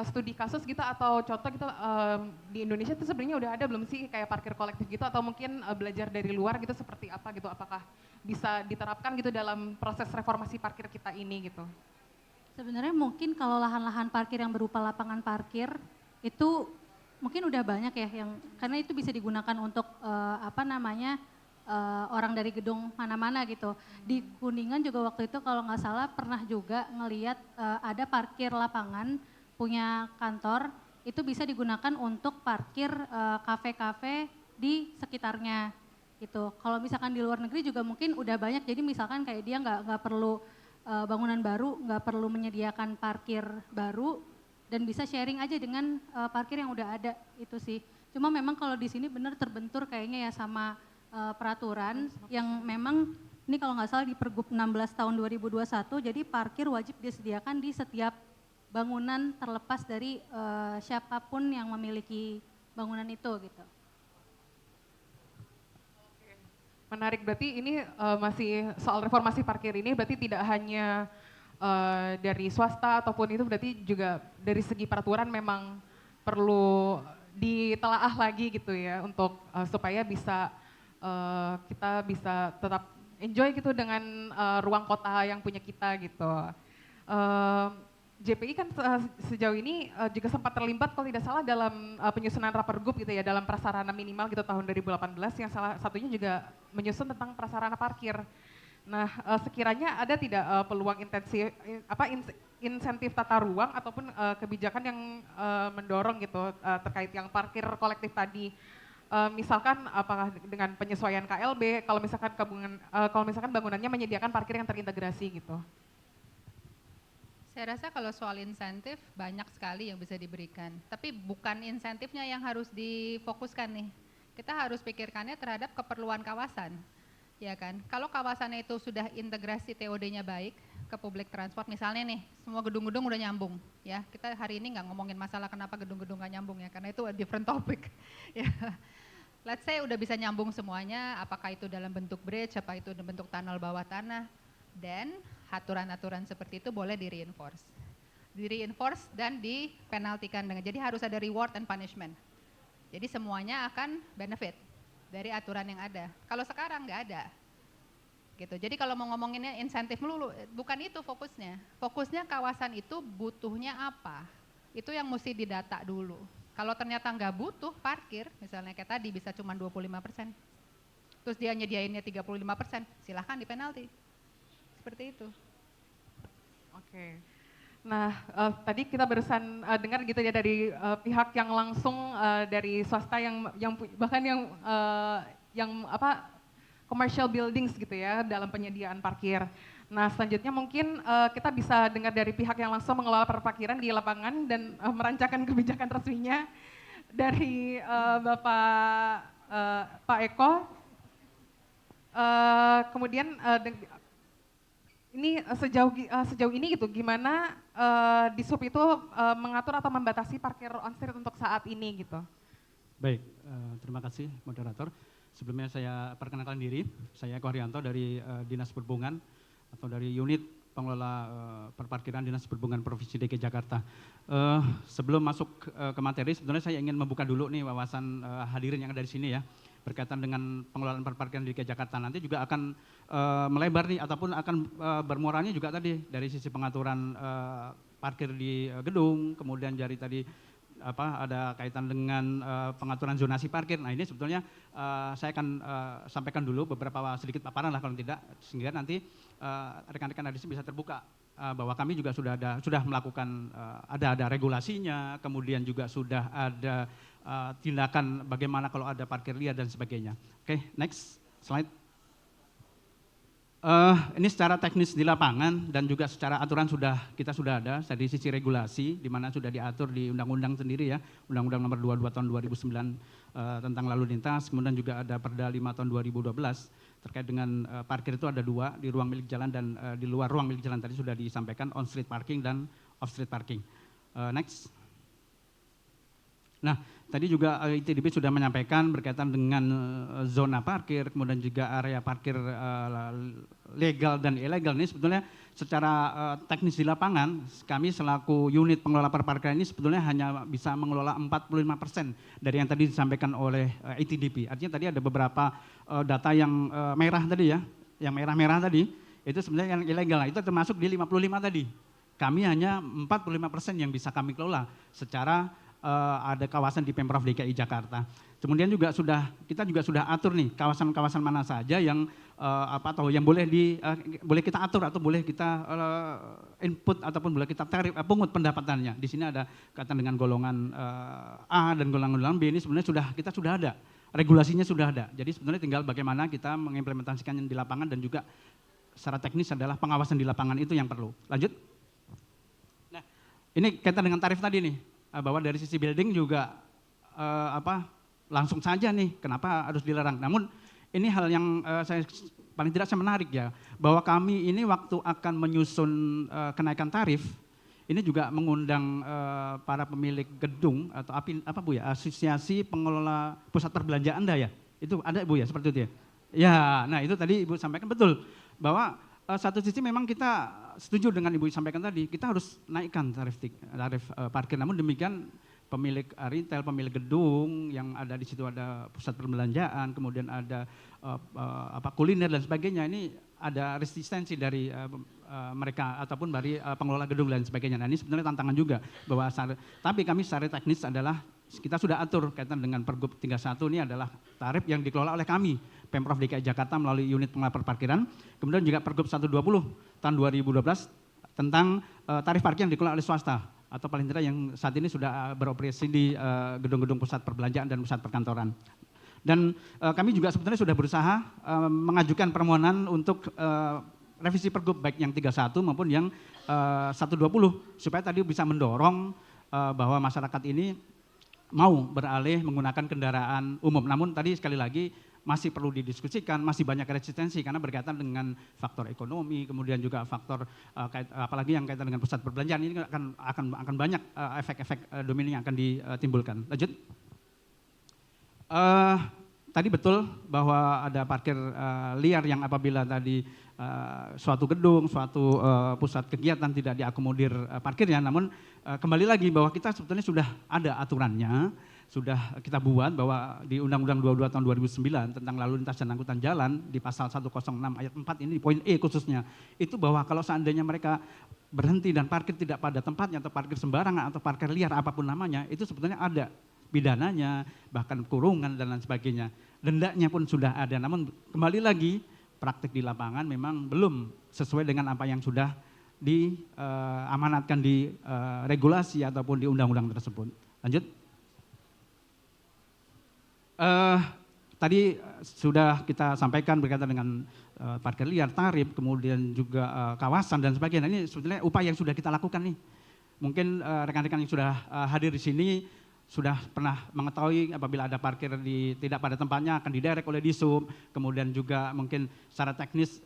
studi kasus gitu atau contoh gitu di Indonesia itu sebenarnya udah ada belum sih kayak parkir kolektif gitu atau mungkin belajar dari luar gitu seperti apa gitu, apakah bisa diterapkan gitu dalam proses reformasi parkir kita ini gitu? Sebenarnya mungkin kalau lahan-lahan parkir yang berupa lapangan parkir itu mungkin udah banyak ya yang karena itu bisa digunakan untuk orang dari gedung mana-mana gitu. Di Kuningan juga waktu itu kalau nggak salah pernah juga ngelihat ada parkir lapangan punya kantor itu bisa digunakan untuk parkir kafe-kafe di sekitarnya gitu. Kalau misalkan di luar negeri juga mungkin udah banyak jadi misalkan kayak dia nggak perlu bangunan baru, nggak perlu menyediakan parkir baru dan bisa sharing aja dengan parkir yang udah ada itu sih. Cuma memang kalau di sini benar terbentur kayaknya ya sama peraturan yang memang ini kalau nggak salah di Pergub 16 tahun 2021 jadi parkir wajib disediakan di setiap bangunan terlepas dari siapapun yang memiliki bangunan itu gitu. Menarik, berarti ini masih soal reformasi parkir ini berarti tidak hanya dari swasta ataupun itu berarti juga dari segi peraturan memang perlu ditelaah lagi gitu ya untuk supaya bisa kita bisa tetap enjoy gitu dengan ruang kota yang punya kita gitu. JPI kan sejauh ini juga sempat terlibat kalau tidak salah dalam penyusunan Rapergub gitu ya, dalam prasarana minimal gitu tahun 2018 yang salah satunya juga menyusun tentang prasarana parkir. Nah, sekiranya ada tidak peluang insentif tata ruang ataupun kebijakan yang mendorong gitu terkait yang parkir kolektif tadi? Misalkan apakah dengan penyesuaian KLB, kalau misalkan bangunannya menyediakan parkir yang terintegrasi gitu. Saya rasa kalau soal insentif banyak sekali yang bisa diberikan, tapi bukan insentifnya yang harus difokuskan nih. Kita harus pikirkannya terhadap keperluan kawasan, ya kan? Kalau kawasannya itu sudah integrasi TOD-nya baik ke public transport, misalnya nih, semua gedung-gedung udah nyambung, ya. Kita hari ini nggak ngomongin masalah kenapa gedung-gedung nggak nyambung ya, karena itu a different topic. Ya. Let's say udah bisa nyambung semuanya, apakah itu dalam bentuk bridge, apa itu dalam bentuk tunnel bawah tanah, dan aturan-aturan seperti itu boleh di-reinforce dan dipenaltikan dengan, jadi harus ada reward and punishment. Jadi semuanya akan benefit dari aturan yang ada. Kalau sekarang nggak ada, gitu. Jadi kalau mau ngomonginnya insentif melulu, bukan itu fokusnya. Fokusnya kawasan itu butuhnya apa? Itu yang mesti didata dulu. Kalau ternyata nggak butuh parkir, misalnya kayak tadi bisa cuma 25%, terus dia nyediainnya 35%, silahkan dipenalti. Seperti itu. Oke. Nah, tadi kita barusan dengar gitu ya dari pihak yang langsung dari swasta yang bahkan yang commercial buildings gitu ya dalam penyediaan parkir. Nah, selanjutnya mungkin kita bisa dengar dari pihak yang langsung mengelola parkiran di lapangan dan merancangkan kebijakan resminya dari Pak Eko. Kemudian ini sejauh ini gitu, gimana Dishub itu mengatur atau membatasi parkir on street untuk saat ini gitu? Baik, terima kasih moderator. Sebelumnya saya perkenalkan diri, saya Eko Haryanto dari Dinas Perhubungan atau dari unit pengelola perparkiran Dinas Perhubungan Provinsi DKI Jakarta. Sebelum masuk ke materi, sebenarnya saya ingin membuka dulu nih wawasan hadirin yang ada di sini ya, berkaitan dengan pengelolaan perparkiran di DKI Jakarta. Nanti juga akan melebar nih ataupun akan bermuaranya juga tadi dari sisi pengaturan parkir di gedung, kemudian dari tadi ada kaitan dengan pengaturan zonasi parkir. Nah ini sebetulnya saya akan sampaikan dulu beberapa sedikit paparan lah kalau tidak, sehingga nanti rekan-rekan dari sini bisa terbuka bahwa kami juga sudah melakukan ada regulasinya, kemudian juga sudah ada tindakan bagaimana kalau ada parkir liar dan sebagainya. Oke, next slide. Ini secara teknis di lapangan dan juga secara aturan kita sudah ada dari sisi regulasi di mana sudah diatur di undang-undang sendiri ya, Undang-Undang Nomor 22 Tahun 2009 tentang lalu lintas, kemudian juga ada Perda 5 Tahun 2012 terkait dengan parkir itu ada dua, di ruang milik jalan dan di luar ruang milik jalan, tadi sudah disampaikan on street parking dan off street parking. Next. Nah, tadi juga ITDP sudah menyampaikan berkaitan dengan zona parkir, kemudian juga area parkir legal dan ilegal. Ini sebetulnya secara teknis di lapangan, kami selaku unit pengelola perparkiran ini sebetulnya hanya bisa mengelola 45% dari yang tadi disampaikan oleh ITDP. Artinya tadi ada beberapa data yang merah tadi ya, yang merah-merah tadi, itu sebenarnya yang ilegal. Itu termasuk di 55 tadi. Kami hanya 45% yang bisa kami kelola secara ada kawasan di Pemprov DKI Jakarta. Kemudian juga kita sudah atur nih kawasan-kawasan mana saja yang yang boleh kita atur atau boleh kita input ataupun boleh kita pungut pendapatannya. Di sini ada kaitan dengan golongan A dan golongan B, ini sebenarnya kita sudah ada, regulasinya sudah ada. Jadi sebenarnya tinggal bagaimana kita mengimplementasikannya di lapangan dan juga secara teknis adalah pengawasan di lapangan itu yang perlu. Lanjut. Nah, ini kaitan dengan tarif tadi nih. Bahwa dari sisi building juga langsung saja nih kenapa harus dilarang. Namun ini hal yang saya paling tidak menarik ya, bahwa kami ini waktu akan menyusun kenaikan tarif ini juga mengundang para pemilik gedung atau asosiasi pengelola pusat perbelanjaan Anda ya, itu ada Bu ya seperti itu ya. Ya, nah itu tadi Ibu sampaikan betul bahwa satu sisi memang kita setuju dengan Ibu sampaikan tadi, kita harus naikkan tarif parkir. Namun demikian pemilik retail, pemilik gedung yang ada di situ, ada pusat perbelanjaan, kemudian ada kuliner dan sebagainya. Ini ada resistensi dari mereka ataupun dari pengelola gedung dan sebagainya. Nah, ini sebenarnya tantangan juga bahwa tapi kami secara teknis adalah kita sudah atur kaitan dengan Pergub 31 ini adalah tarif yang dikelola oleh kami Pemprov DKI Jakarta melalui unit pengelola perparkiran. Kemudian juga Pergub 120 tahun 2012 tentang tarif parkir yang dikelola oleh swasta atau paling tidak yang saat ini sudah beroperasi di gedung-gedung pusat perbelanjaan dan pusat perkantoran. Dan kami juga sebenarnya sudah berusaha mengajukan permohonan untuk revisi Pergub baik yang 31 maupun yang 120 supaya tadi bisa mendorong bahwa masyarakat ini mau beralih menggunakan kendaraan umum. Namun tadi sekali lagi masih perlu didiskusikan, masih banyak resistensi karena berkaitan dengan faktor ekonomi, kemudian juga faktor apalagi yang kaitan dengan pusat perbelanjaan ini akan banyak efek-efek domino yang akan ditimbulkan. Lanjut. Tadi betul bahwa ada parkir liar yang apabila tadi suatu gedung, suatu pusat kegiatan tidak diakomodir parkirnya, namun kembali lagi bahwa kita sebetulnya sudah ada aturannya, sudah kita buat bahwa di Undang-Undang 22 tahun 2009 tentang lalu lintas dan angkutan jalan di pasal 106 ayat 4 ini di poin E khususnya, itu bahwa kalau seandainya mereka berhenti dan parkir tidak pada tempatnya atau parkir sembarangan atau parkir liar apapun namanya, itu sebetulnya ada pidananya, bahkan kurungan dan lain sebagainya. Dendanya pun sudah ada, namun kembali lagi praktik di lapangan memang belum sesuai dengan apa yang sudah diamanatkan di regulasi ataupun di undang-undang tersebut. Lanjut. Tadi sudah kita sampaikan berkaitan dengan parkir liar, tarif, kemudian juga kawasan dan sebagainya. Ini sebetulnya upaya yang sudah kita lakukan nih. Mungkin rekan-rekan yang sudah hadir di sini sudah pernah mengetahui apabila ada parkir tidak pada tempatnya akan diderek oleh Disub, kemudian juga mungkin secara teknis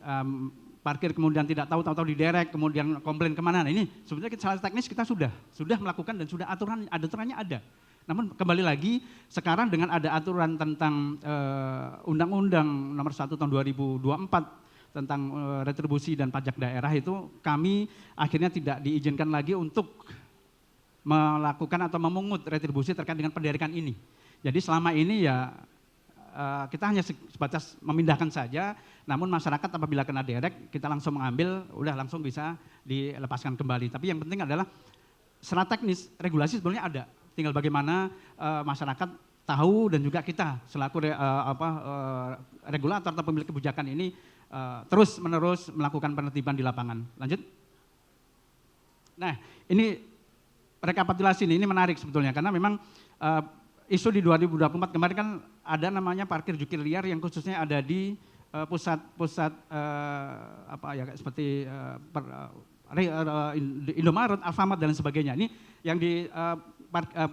parkir kemudian tidak tahu-tahu diderek, kemudian komplain kemana. Nah, ini sebenarnya secara teknis kita sudah melakukan dan sudah aturannya ada. Namun kembali lagi sekarang dengan ada aturan tentang Undang-Undang nomor 1 tahun 2024 tentang retribusi dan pajak daerah itu kami akhirnya tidak diizinkan lagi untuk melakukan atau memungut retribusi terkait dengan penderikan ini. Jadi selama ini ya kita hanya sebatas memindahkan saja, namun masyarakat apabila kena derek kita langsung mengambil, udah langsung bisa dilepaskan kembali. Tapi yang penting adalah secara teknis regulasi sebenarnya ada, tinggal bagaimana masyarakat tahu dan juga kita selaku regulator atau pemilik kebijakan ini terus menerus melakukan penertiban di lapangan. Lanjut. Nah ini rekapitulasi ini menarik sebetulnya karena memang isu di 2024 kemarin kan ada namanya parkir jukir liar yang khususnya ada di pusat-pusat seperti Indomaret, Alfamart dan sebagainya. Ini yang di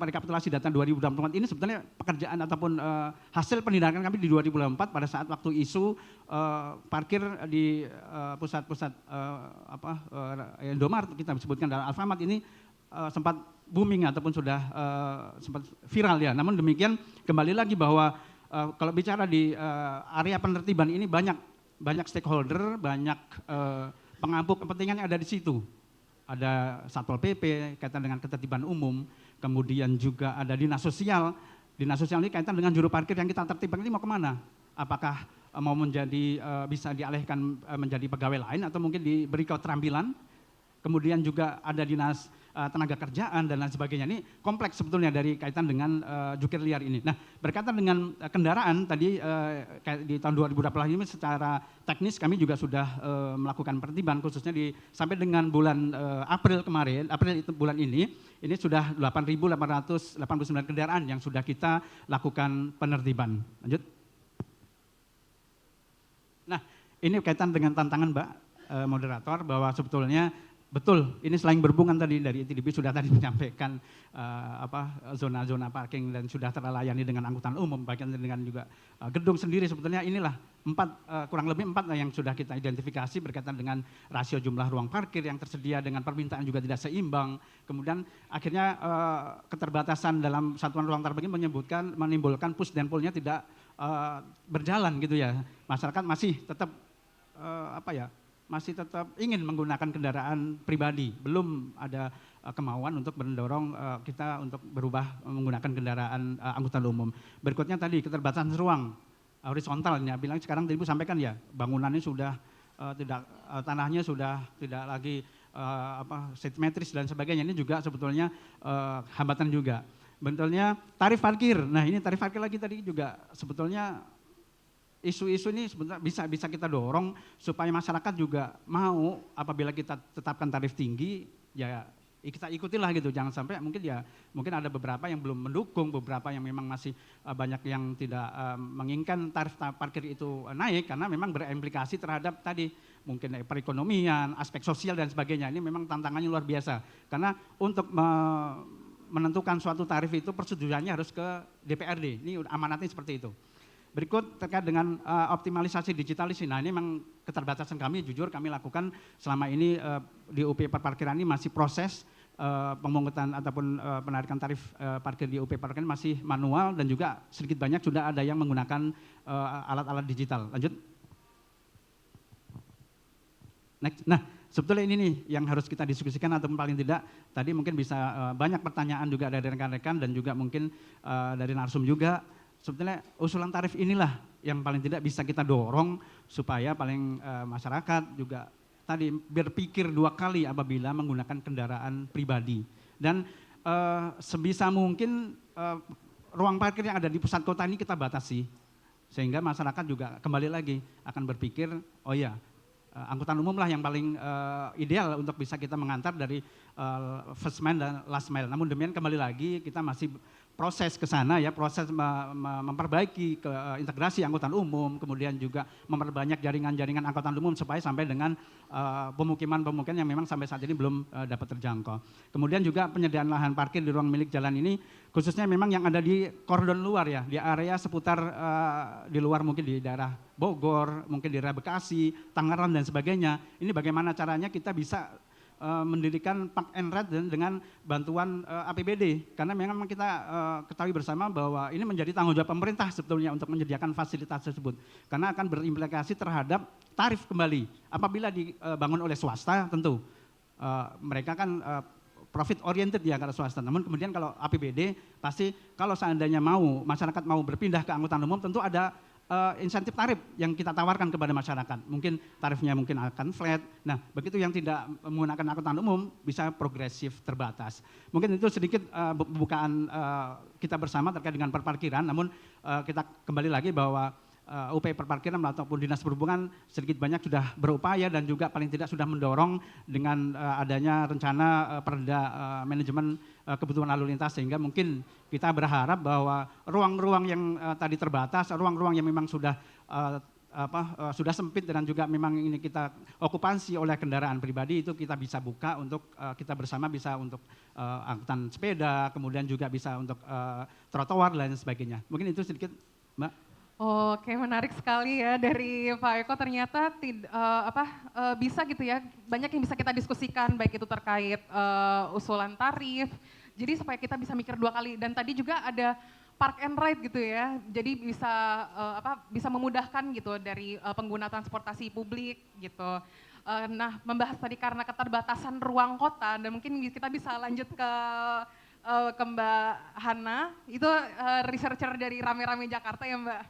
rekapitulasi data 2024 ini sebetulnya pekerjaan ataupun hasil penindakan kami di 2024 pada saat waktu isu parkir di pusat-pusat Indomaret kita sebutkan dalam Alfamart ini sempat booming ataupun sudah sempat viral ya. Namun demikian kembali lagi bahwa kalau bicara di area penertiban ini banyak stakeholder, banyak pengampu kepentingan yang ada di situ. Ada Satpol PP kaitan dengan ketertiban umum, kemudian juga ada dinas sosial. Dinas sosial ini kaitan dengan juru parkir yang kita tertibkan ini mau kemana? Apakah mau menjadi bisa dialihkan menjadi pegawai lain atau mungkin diberi keterampilan? Kemudian juga ada dinas tenaga kerjaan dan lain sebagainya. Ini kompleks sebetulnya dari kaitan dengan jukir liar ini. Nah, berkaitan dengan kendaraan tadi di tahun 2018 ini secara teknis kami juga sudah melakukan penertiban khususnya sampai dengan bulan April itu bulan ini sudah 8.889 kendaraan yang sudah kita lakukan penertiban. Lanjut. Nah, ini kaitan dengan tantangan Mbak moderator bahwa sebetulnya betul, ini selain berhubungan tadi dari ITDB sudah tadi menyampaikan zona-zona parking dan sudah terlayani dengan angkutan umum, bagian dengan juga gedung sendiri sebetulnya inilah kurang lebih 4 yang sudah kita identifikasi berkaitan dengan rasio jumlah ruang parkir yang tersedia dengan permintaan juga tidak seimbang. Kemudian akhirnya keterbatasan dalam satuan ruang parkir menimbulkan push dan pull-nya tidak berjalan gitu ya. Masyarakat masih tetap masih tetap ingin menggunakan kendaraan pribadi, belum ada kemauan untuk mendorong kita untuk berubah menggunakan kendaraan angkutan umum. Berikutnya tadi keterbatasan ruang horizontal, ya bilang sekarang Ibu sampaikan ya, bangunannya sudah tanahnya sudah tidak lagi simetris dan sebagainya. Ini juga sebetulnya hambatan juga. Betulnya tarif parkir. Nah, ini tarif parkir lagi tadi juga sebetulnya isu-isu ini sebetulnya bisa kita dorong supaya masyarakat juga mau apabila kita tetapkan tarif tinggi, ya kita ikutilah gitu. Jangan sampai mungkin ada beberapa yang belum mendukung, beberapa yang memang masih banyak yang tidak menginginkan tarif parkir itu naik karena memang berimplikasi terhadap tadi mungkin perekonomian, aspek sosial dan sebagainya. Ini memang tantangannya luar biasa karena untuk menentukan suatu tarif itu persetujuannya harus ke DPRD. Ini amanatnya seperti itu. Berikut terkait dengan optimalisasi digitalisasi. Nah, ini memang keterbatasan kami, jujur kami lakukan selama ini di UP Perparkiran ini masih proses pemungutan ataupun penarikan tarif parkir di UP Perparkiran masih manual dan juga sedikit banyak sudah ada yang menggunakan alat-alat digital. Lanjut. Next. Nah, sebetulnya ini nih yang harus kita diskusikan ataupun paling tidak tadi mungkin bisa banyak pertanyaan juga dari rekan-rekan dan juga mungkin dari narsum juga. Sebetulnya usulan tarif inilah yang paling tidak bisa kita dorong supaya paling masyarakat juga tadi berpikir 2 kali apabila menggunakan kendaraan pribadi. Dan sebisa mungkin ruang parkir yang ada di pusat kota ini kita batasi. Sehingga masyarakat juga kembali lagi akan berpikir, oh ya angkutan umum lah yang paling ideal untuk bisa kita mengantar dari first mile dan last mile. Namun demikian kembali lagi kita masih proses ke sana ya, proses memperbaiki integrasi angkutan umum, kemudian juga memperbanyak jaringan-jaringan angkutan umum supaya sampai dengan pemukiman-pemukiman yang memang sampai saat ini belum dapat terjangkau. Kemudian juga penyediaan lahan parkir di ruang milik jalan ini, khususnya memang yang ada di kordon luar ya, di area seputar di luar mungkin di daerah Bogor, mungkin di daerah Bekasi, Tangerang dan sebagainya. Ini bagaimana caranya kita bisa mendirikan park and ride dengan bantuan APBD karena memang kita ketahui bersama bahwa ini menjadi tanggung jawab pemerintah sebetulnya untuk menyediakan fasilitas tersebut karena akan berimplikasi terhadap tarif kembali apabila dibangun oleh swasta tentu mereka kan profit oriented ya kalau swasta, namun kemudian kalau APBD pasti kalau seandainya masyarakat mau berpindah ke angkutan umum tentu ada insentif tarif yang kita tawarkan kepada masyarakat. Mungkin tarifnya mungkin akan flat. Nah, begitu yang tidak menggunakan angkutan umum bisa progresif terbatas. Mungkin itu sedikit pembukaan kita bersama terkait dengan perparkiran. Namun kita kembali lagi bahwa UP Perparkiran ataupun Dinas Perhubungan sedikit banyak sudah berupaya dan juga paling tidak sudah mendorong dengan adanya rencana perda manajemen kebutuhan lalu lintas sehingga mungkin kita berharap bahwa ruang-ruang yang tadi terbatas, ruang-ruang yang memang sudah sudah sempit dan juga memang ini kita okupansi oleh kendaraan pribadi itu kita bisa buka untuk kita bersama bisa untuk angkutan sepeda, kemudian juga bisa untuk trotoar dan lain sebagainya. Mungkin itu sedikit, Mbak. Oke, menarik sekali ya dari Pak Eko, ternyata bisa gitu ya, banyak yang bisa kita diskusikan baik itu terkait usulan tarif, jadi supaya kita bisa mikir 2 kali dan tadi juga ada park and ride gitu ya, jadi bisa memudahkan gitu dari pengguna transportasi publik gitu. Nah, membahas tadi karena keterbatasan ruang kota dan mungkin kita bisa lanjut ke Mbak Hana, itu researcher dari Rame-Rame Jakarta ya Mbak.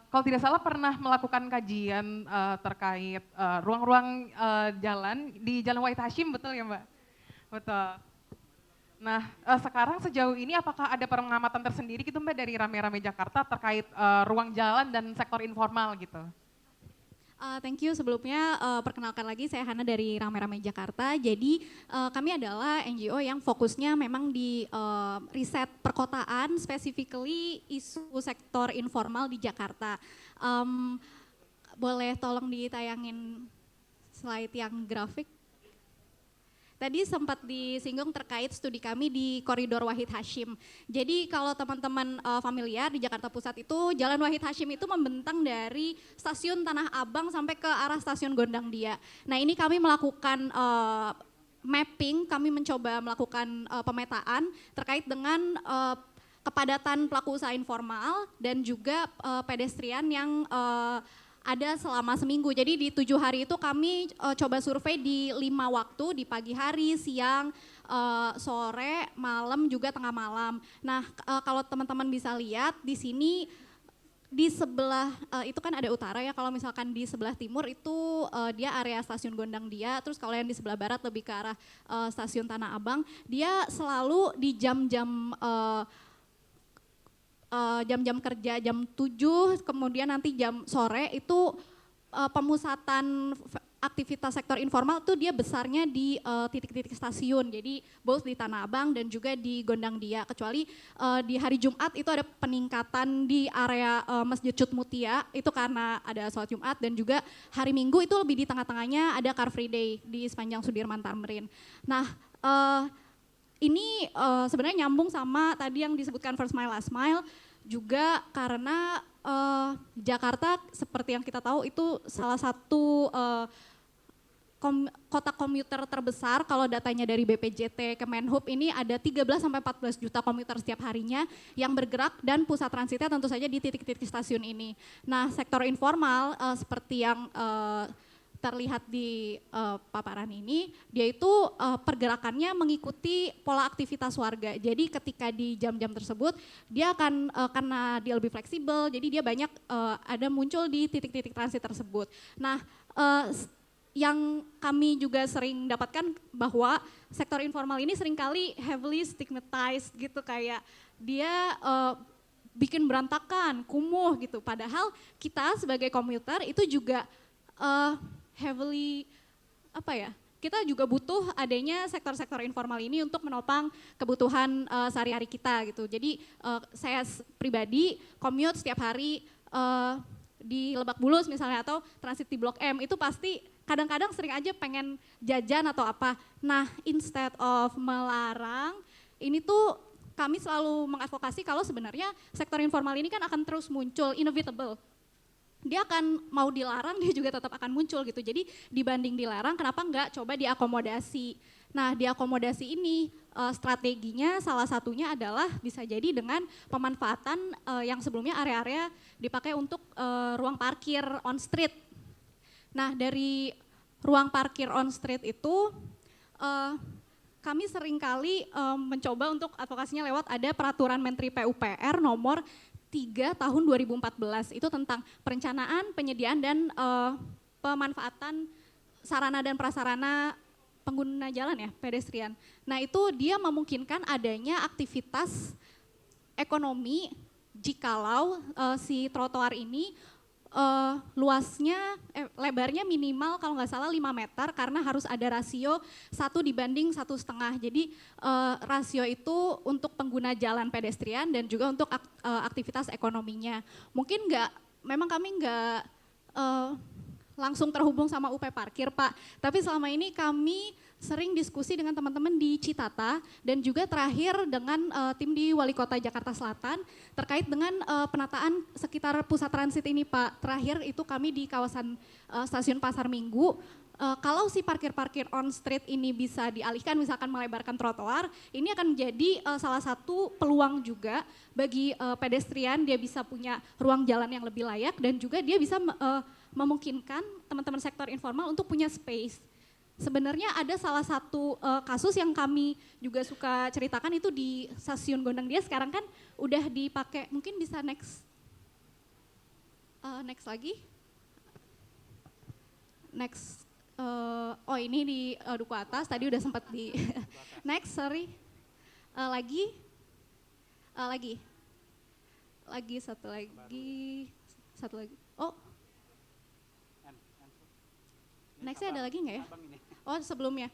Kalau tidak salah pernah melakukan kajian terkait ruang-ruang jalan di Jalan Wahid Hasyim, betul ya Mbak? Betul. Nah, sekarang sejauh ini apakah ada pengamatan tersendiri gitu Mbak dari Rame-Rame Jakarta terkait ruang jalan dan sektor informal gitu? Thank you sebelumnya, perkenalkan lagi saya Hana dari Rame-Rame Jakarta. Jadi kami adalah NGO yang fokusnya memang di riset perkotaan, specifically isu sektor informal di Jakarta. Boleh tolong ditayangin slide yang grafik? Tadi sempat disinggung terkait studi kami di koridor Wahid Hasyim. Jadi kalau teman-teman familiar di Jakarta Pusat itu Jalan Wahid Hasyim itu membentang dari stasiun Tanah Abang sampai ke arah stasiun Gondangdia. Nah ini kami melakukan mapping, kami mencoba melakukan pemetaan terkait dengan kepadatan pelaku usaha informal dan juga pedestrian yang ada selama seminggu. Jadi di 7 hari itu kami coba survei di 5 waktu, di pagi hari, siang, sore, malam, juga tengah malam. Nah kalau teman-teman bisa lihat di sini, di sebelah itu kan ada utara ya, kalau misalkan di sebelah timur itu dia area stasiun Gondang Dia, terus kalau yang di sebelah barat lebih ke arah stasiun Tanah Abang, dia selalu di jam-jam jam-jam kerja jam 7, kemudian nanti jam sore itu pemusatan aktivitas sektor informal itu dia besarnya di titik-titik stasiun, jadi both di Tanah Abang dan juga di Gondang Dia, kecuali di hari Jumat itu ada peningkatan di area Masjid Cut Mutia, itu karena ada sholat Jumat, dan juga hari Minggu itu lebih di tengah-tengahnya ada Car Free Day di sepanjang Sudirman Tamrin. Nah ini sebenarnya nyambung sama tadi yang disebutkan first mile last mile, juga karena Jakarta seperti yang kita tahu itu salah satu kota komuter terbesar. Kalau datanya dari BPJT Kemenhub ini ada 13-14 juta komuter setiap harinya yang bergerak, dan pusat transitnya tentu saja di titik-titik stasiun ini. Nah sektor informal seperti yang terlihat di paparan ini, dia itu pergerakannya mengikuti pola aktivitas warga. Jadi ketika di jam-jam tersebut dia akan karena dia lebih fleksibel, jadi dia banyak ada muncul di titik-titik transit tersebut. Nah yang kami juga sering dapatkan bahwa sektor informal ini seringkali heavily stigmatized gitu, kayak dia bikin berantakan, kumuh gitu. Padahal kita sebagai komuter itu juga heavily kita juga butuh adanya sektor-sektor informal ini untuk menopang kebutuhan sehari-hari kita gitu. Jadi saya pribadi commute setiap hari di Lebak Bulus misalnya, atau transit di Blok M, itu pasti kadang-kadang sering aja pengen jajan atau apa. Nah instead of melarang, ini tuh kami selalu mengadvokasi kalau sebenarnya sektor informal ini kan akan terus muncul, inevitable. Dia akan mau dilarang, dia juga tetap akan muncul gitu. Jadi dibanding dilarang, kenapa enggak coba diakomodasi. Nah diakomodasi ini strateginya salah satunya adalah bisa jadi dengan pemanfaatan yang sebelumnya area-area dipakai untuk ruang parkir on street. Nah dari ruang parkir on street itu kami seringkali mencoba untuk advokasinya lewat ada peraturan Menteri PUPR nomor 3 tahun 2014, itu tentang perencanaan, penyediaan, dan pemanfaatan sarana dan prasarana pengguna jalan ya, pedestrian. Nah itu dia memungkinkan adanya aktivitas ekonomi jikalau si trotoar ini luasnya, lebarnya minimal kalau nggak salah 5 meter, karena harus ada rasio 1:1,5. Jadi rasio itu untuk pengguna jalan pedestrian dan juga untuk aktivitas ekonominya. Mungkin memang kami nggak langsung terhubung sama UP Parkir Pak, tapi selama ini kami sering diskusi dengan teman-teman di Citata, dan juga terakhir dengan tim di Wali Kota Jakarta Selatan terkait dengan penataan sekitar pusat transit ini Pak. Terakhir itu kami di kawasan stasiun Pasar Minggu, kalau si parkir-parkir on street ini bisa dialihkan, misalkan melebarkan trotoar, ini akan menjadi salah satu peluang juga bagi pedestrian, dia bisa punya ruang jalan yang lebih layak, dan juga dia bisa memungkinkan teman-teman sektor informal untuk punya space. Sebenarnya ada salah satu kasus yang kami juga suka ceritakan itu di stasiun Gondang Dia, sekarang kan udah dipakai, mungkin bisa next lagi. Next, ini di Duku Atas, tadi udah sempat di next, sorry. Lagi, satu lagi. Oh, nextnya ada lagi nggak ya? Oh sebelumnya.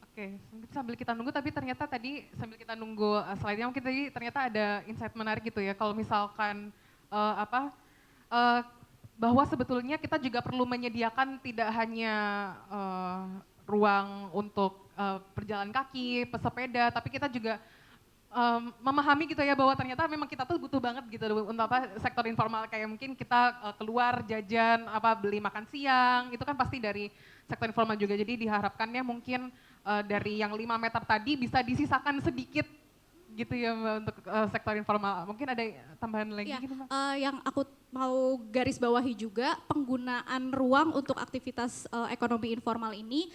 Oke, sambil kita nunggu, tapi ternyata tadi sambil kita nunggu slide-nya, mungkin tadi ternyata ada insight menarik gitu ya. Kalau misalkan bahwa sebetulnya kita juga perlu menyediakan tidak hanya ruang untuk berjalan kaki, pesepeda, tapi kita juga memahami gitu ya bahwa ternyata memang kita tuh butuh banget gitu untuk sektor informal, kayak mungkin kita keluar jajan, beli makan siang, itu kan pasti dari sektor informal juga. Jadi diharapkannya mungkin dari yang 5 meter tadi bisa disisakan sedikit gitu ya Mbak untuk sektor informal. Mungkin ada tambahan lagi Ya, gitu Mbak? yang aku mau garis bawahi juga penggunaan ruang untuk aktivitas ekonomi informal ini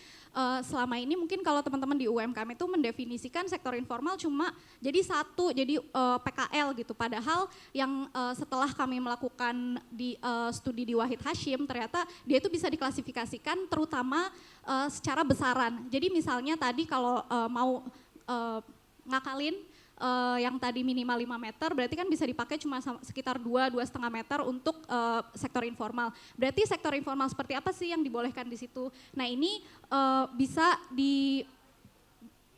selama ini mungkin kalau teman-teman di UMKM itu mendefinisikan sektor informal cuma jadi satu, jadi PKL gitu. Padahal yang setelah kami melakukan di studi di Wahid Hashim ternyata dia itu bisa diklasifikasikan terutama secara besaran. Jadi misalnya tadi kalau mau ngakalin yang tadi minimal 5 meter berarti kan bisa dipakai cuma sekitar 2,5 meter untuk sektor informal. Berarti sektor informal seperti apa sih yang dibolehkan di situ? Nah ini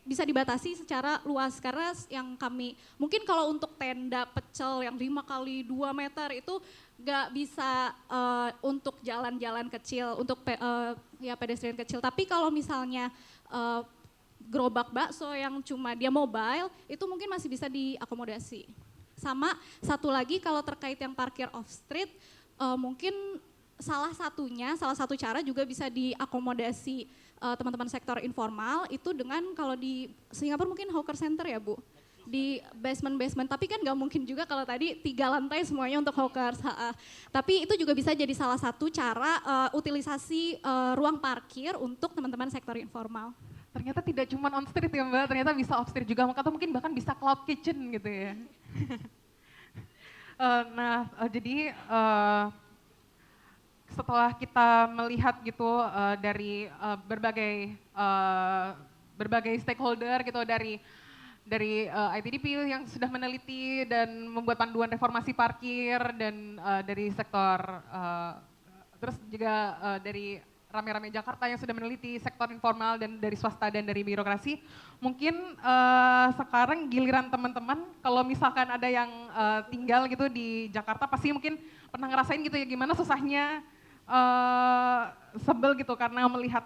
bisa dibatasi secara luas karena yang kami mungkin kalau untuk tenda pecel yang 5 kali 2 meter itu nggak bisa untuk jalan-jalan kecil untuk ya pedestrian kecil. Tapi kalau misalnya gerobak bakso yang cuma dia mobile itu mungkin masih bisa diakomodasi. Sama satu lagi kalau terkait yang parkir off street mungkin salah satu cara juga bisa diakomodasi teman-teman sektor informal itu dengan kalau di Singapura mungkin hawker center ya Bu, di basement, tapi kan nggak mungkin juga kalau tadi 3 lantai semuanya untuk hawkers. Tapi itu juga bisa jadi salah satu cara utilisasi ruang parkir untuk teman-teman sektor informal. Ternyata tidak cuma on street ya Mbak, ternyata bisa off street juga, atau mungkin bahkan bisa cloud kitchen gitu ya. Jadi setelah kita melihat gitu dari berbagai stakeholder gitu dari ITDP yang sudah meneliti dan membuat panduan reformasi parkir dan dari sektor terus juga dari Rame-Rame Jakarta yang sudah meneliti sektor informal dan dari swasta dan dari birokrasi. Mungkin sekarang giliran teman-teman kalau misalkan ada yang tinggal gitu di Jakarta pasti mungkin pernah ngerasain gitu ya gimana susahnya sebel gitu karena melihat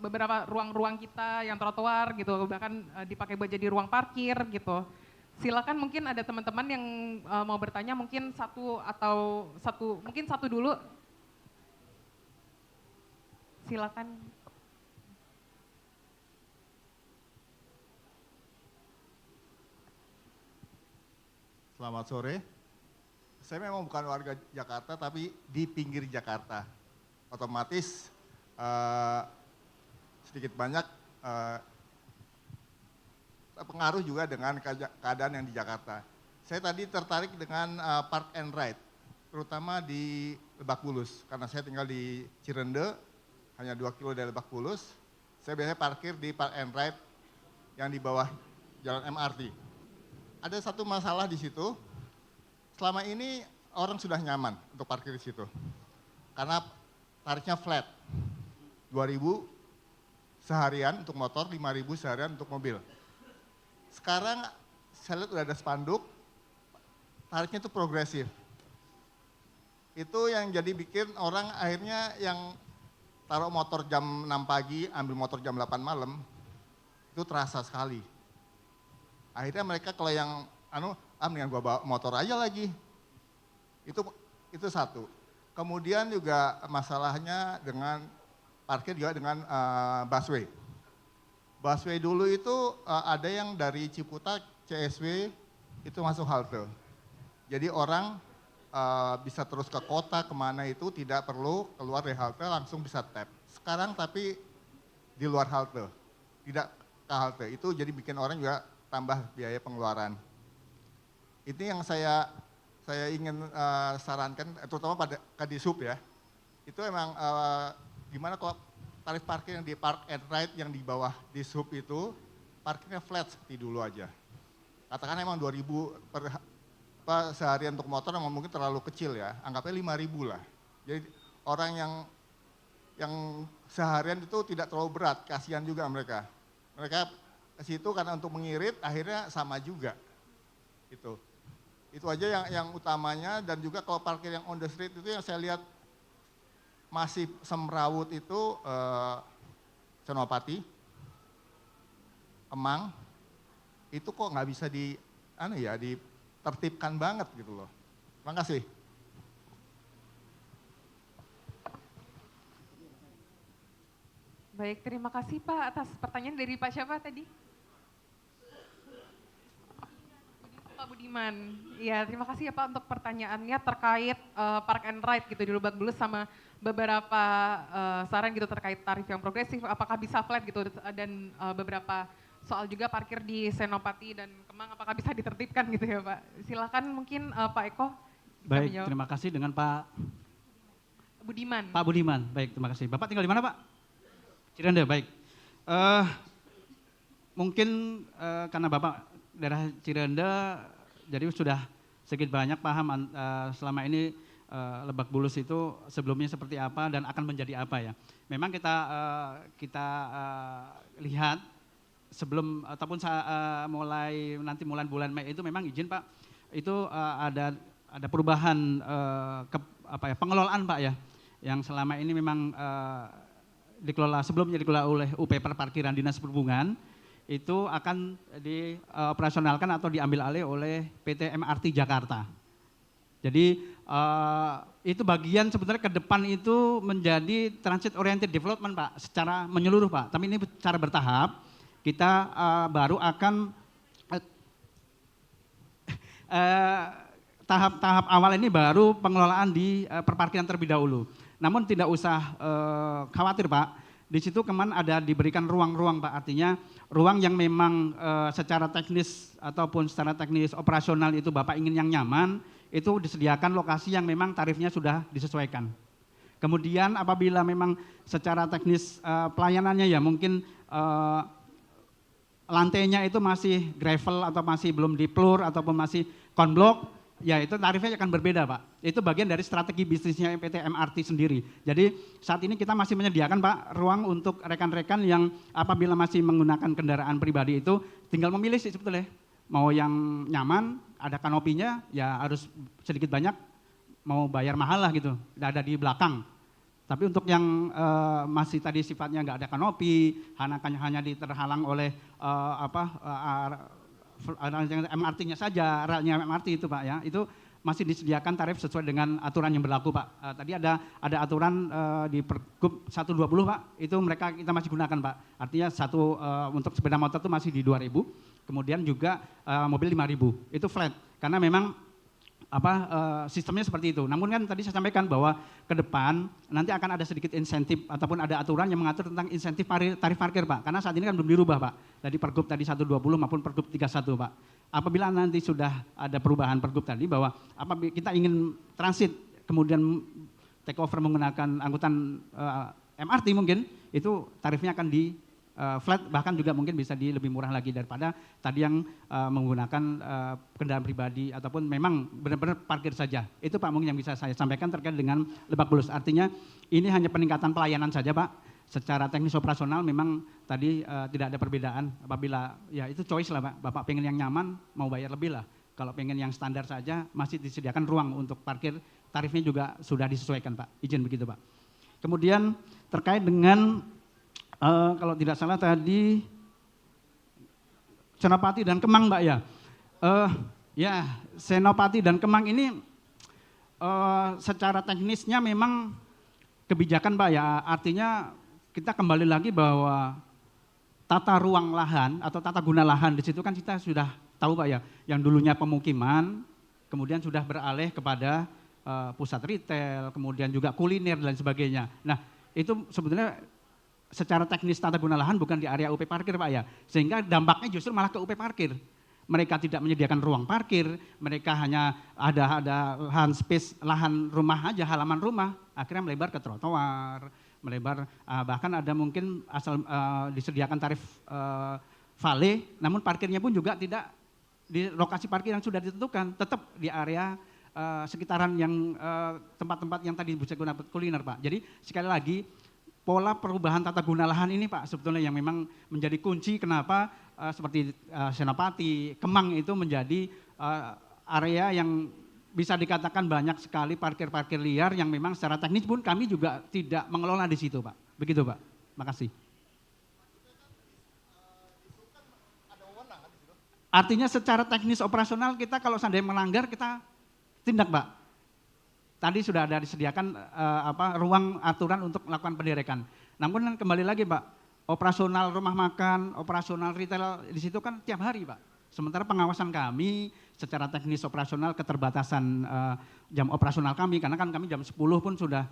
beberapa ruang-ruang kita yang trotoar gitu bahkan dipakai buat jadi ruang parkir gitu. Silakan mungkin ada teman-teman yang mau bertanya mungkin mungkin satu dulu. Silakan. Selamat sore. Saya memang bukan warga Jakarta tapi di pinggir Jakarta. Otomatis sedikit banyak pengaruh juga dengan keadaan yang di Jakarta. Saya tadi tertarik dengan park and ride, terutama di Lebak Bulus karena saya tinggal di Cirende. Hanya 2 kilo dari Lebak Bulus, saya biasanya parkir di park and ride yang di bawah jalan MRT. Ada satu masalah di situ, selama ini orang sudah nyaman untuk parkir di situ. Karena tarifnya flat, 2.000 seharian untuk motor, 5.000 seharian untuk mobil. Sekarang saya lihat udah ada spanduk, tarifnya itu progresif. Itu yang jadi bikin orang akhirnya yang taruh motor jam 6 pagi, ambil motor jam 8 malam, itu terasa sekali. Akhirnya mereka kalau yang, mendingan gua bawa motor aja lagi. Itu satu. Kemudian juga masalahnya dengan parkir juga dengan busway. Busway dulu itu ada yang dari Ciputat, CSW, itu masuk halte. Jadi orang bisa terus ke kota kemana itu tidak perlu keluar dari halte langsung bisa tap. Sekarang tapi di luar halte, tidak ke halte. Itu jadi bikin orang juga tambah biaya pengeluaran. Itu yang saya ingin sarankan, terutama pada Kadisub ya. Itu emang gimana kalau tarif parkir yang di park and ride yang di bawah Disub itu parkirnya flat seperti dulu aja. Katakan emang 2.000 seharian untuk motor yang mungkin terlalu kecil ya, anggapnya 5.000 lah. Jadi orang yang seharian itu tidak terlalu berat, kasihan juga mereka. Mereka ke situ karena untuk mengirit akhirnya sama juga. Itu aja yang utamanya dan juga kalau parkir yang on the street itu yang saya lihat masih semrawut itu Senopati, Kemang, itu kok nggak bisa ditertibkan banget gitu loh. Terima kasih. Baik, terima kasih Pak atas pertanyaan dari Pak siapa tadi? Budiman. Iya, terima kasih ya Pak untuk pertanyaannya terkait park and ride gitu di Lebak Bulus sama beberapa saran gitu terkait tarif yang progresif, apakah bisa flat gitu dan beberapa soal juga parkir di Senopati dan Kemang apakah bisa ditertibkan gitu ya Pak. Silakan mungkin Pak Eko bisa Baik, menjawab. terima kasih dengan Pak Budiman. Budiman. Baik, terima kasih. Bapak tinggal di mana, Pak? Cirende, baik. Mungkin karena Bapak daerah Cirende, jadi sudah sedikit banyak paham selama ini Lebak Bulus itu sebelumnya seperti apa dan akan menjadi apa ya. Memang kita lihat sebelum ataupun mulai nanti bulan Mei itu memang izin Pak, itu ada perubahan pengelolaan Pak ya, yang selama ini memang sebelumnya dikelola oleh UP Perparkiran Dinas Perhubungan, itu akan dioperasionalkan atau diambil alih oleh PT MRT Jakarta. Jadi itu bagian sebenarnya ke depan itu menjadi transit oriented development Pak, secara menyeluruh Pak, tapi ini secara bertahap. Kita baru akan tahap awal ini baru pengelolaan di perparkiran terlebih dahulu. Namun tidak usah khawatir Pak, di situ kemarin ada diberikan ruang-ruang Pak, artinya ruang yang memang secara teknis ataupun secara teknis operasional itu Bapak ingin yang nyaman, itu disediakan lokasi yang memang tarifnya sudah disesuaikan. Kemudian apabila memang secara teknis pelayanannya ya mungkin lantainya itu masih gravel atau masih belum di-floor ataupun masih konblok, ya itu tarifnya akan berbeda Pak. Itu bagian dari strategi bisnisnya PT MRT sendiri. Jadi saat ini kita masih menyediakan Pak ruang untuk rekan-rekan yang apabila masih menggunakan kendaraan pribadi itu tinggal memilih sih sebetulnya. Mau yang nyaman, ada kanopinya, ya harus sedikit banyak, mau bayar mahal lah gitu, ada di belakang. Tapi untuk yang masih tadi sifatnya nggak ada kanopi, hanya terhalang oleh MRT-nya saja, relnya MRT itu Pak ya, itu masih disediakan tarif sesuai dengan aturan yang berlaku Pak. Tadi ada aturan di Pergub 120 Pak, itu kita masih gunakan Pak. Artinya untuk sepeda motor itu masih di 2.000, kemudian juga mobil 5.000, itu flat. Karena memang sistemnya seperti itu. Namun kan tadi saya sampaikan bahwa ke depan nanti akan ada sedikit insentif ataupun ada aturan yang mengatur tentang insentif tarif parkir Pak. Karena saat ini kan belum dirubah Pak. Dari Pergub tadi 120 maupun Pergub 31 Pak. Apabila nanti sudah ada perubahan Pergub tadi bahwa apabila kita ingin transit kemudian take over menggunakan angkutan MRT mungkin itu tarifnya akan di flat, bahkan juga mungkin bisa lebih murah lagi daripada tadi yang menggunakan kendaraan pribadi ataupun memang benar-benar parkir saja. Itu Pak mungkin yang bisa saya sampaikan terkait dengan Lebak Bulus. Artinya ini hanya peningkatan pelayanan saja Pak. Secara teknis operasional memang tadi tidak ada perbedaan. Apabila ya itu choice lah Pak. Bapak pengen yang nyaman mau bayar lebih lah. Kalau pengen yang standar saja masih disediakan ruang untuk parkir, tarifnya juga sudah disesuaikan Pak. Izin begitu Pak. Kemudian terkait dengan kalau tidak salah tadi Senopati dan Kemang Mbak ya. Ya Senopati dan Kemang ini secara teknisnya memang kebijakan Mbak ya. Artinya kita kembali lagi bahwa tata ruang lahan atau tata guna lahan di situ kan kita sudah tahu Pak ya. Yang dulunya pemukiman kemudian sudah beralih kepada pusat retail, kemudian juga kuliner dan sebagainya. Nah itu sebetulnya secara teknis tata guna lahan bukan di area UP parkir Pak ya, sehingga dampaknya justru malah ke UP parkir. Mereka tidak menyediakan ruang parkir, mereka hanya ada lahan rumah aja, halaman rumah, akhirnya melebar ke trotoar, bahkan ada mungkin disediakan tarif vale, namun parkirnya pun juga tidak di lokasi parkir yang sudah ditentukan, tetap di area sekitaran yang tempat-tempat yang tadi bisa gunakan kuliner Pak. Jadi sekali lagi pola perubahan tata guna lahan ini Pak sebetulnya yang memang menjadi kunci kenapa seperti Senopati, Kemang itu menjadi area yang bisa dikatakan banyak sekali parkir-parkir liar yang memang secara teknis pun kami juga tidak mengelola di situ Pak. Begitu Pak. Makasih. Artinya secara teknis operasional kita kalau seandainya melanggar kita tindak Pak. Tadi sudah ada disediakan ruang aturan untuk melakukan penderekan. Namun kembali lagi Pak, operasional rumah makan, operasional retail di situ kan tiap hari Pak. Sementara pengawasan kami secara teknis operasional keterbatasan jam operasional kami, karena kan kami jam 10 pun sudah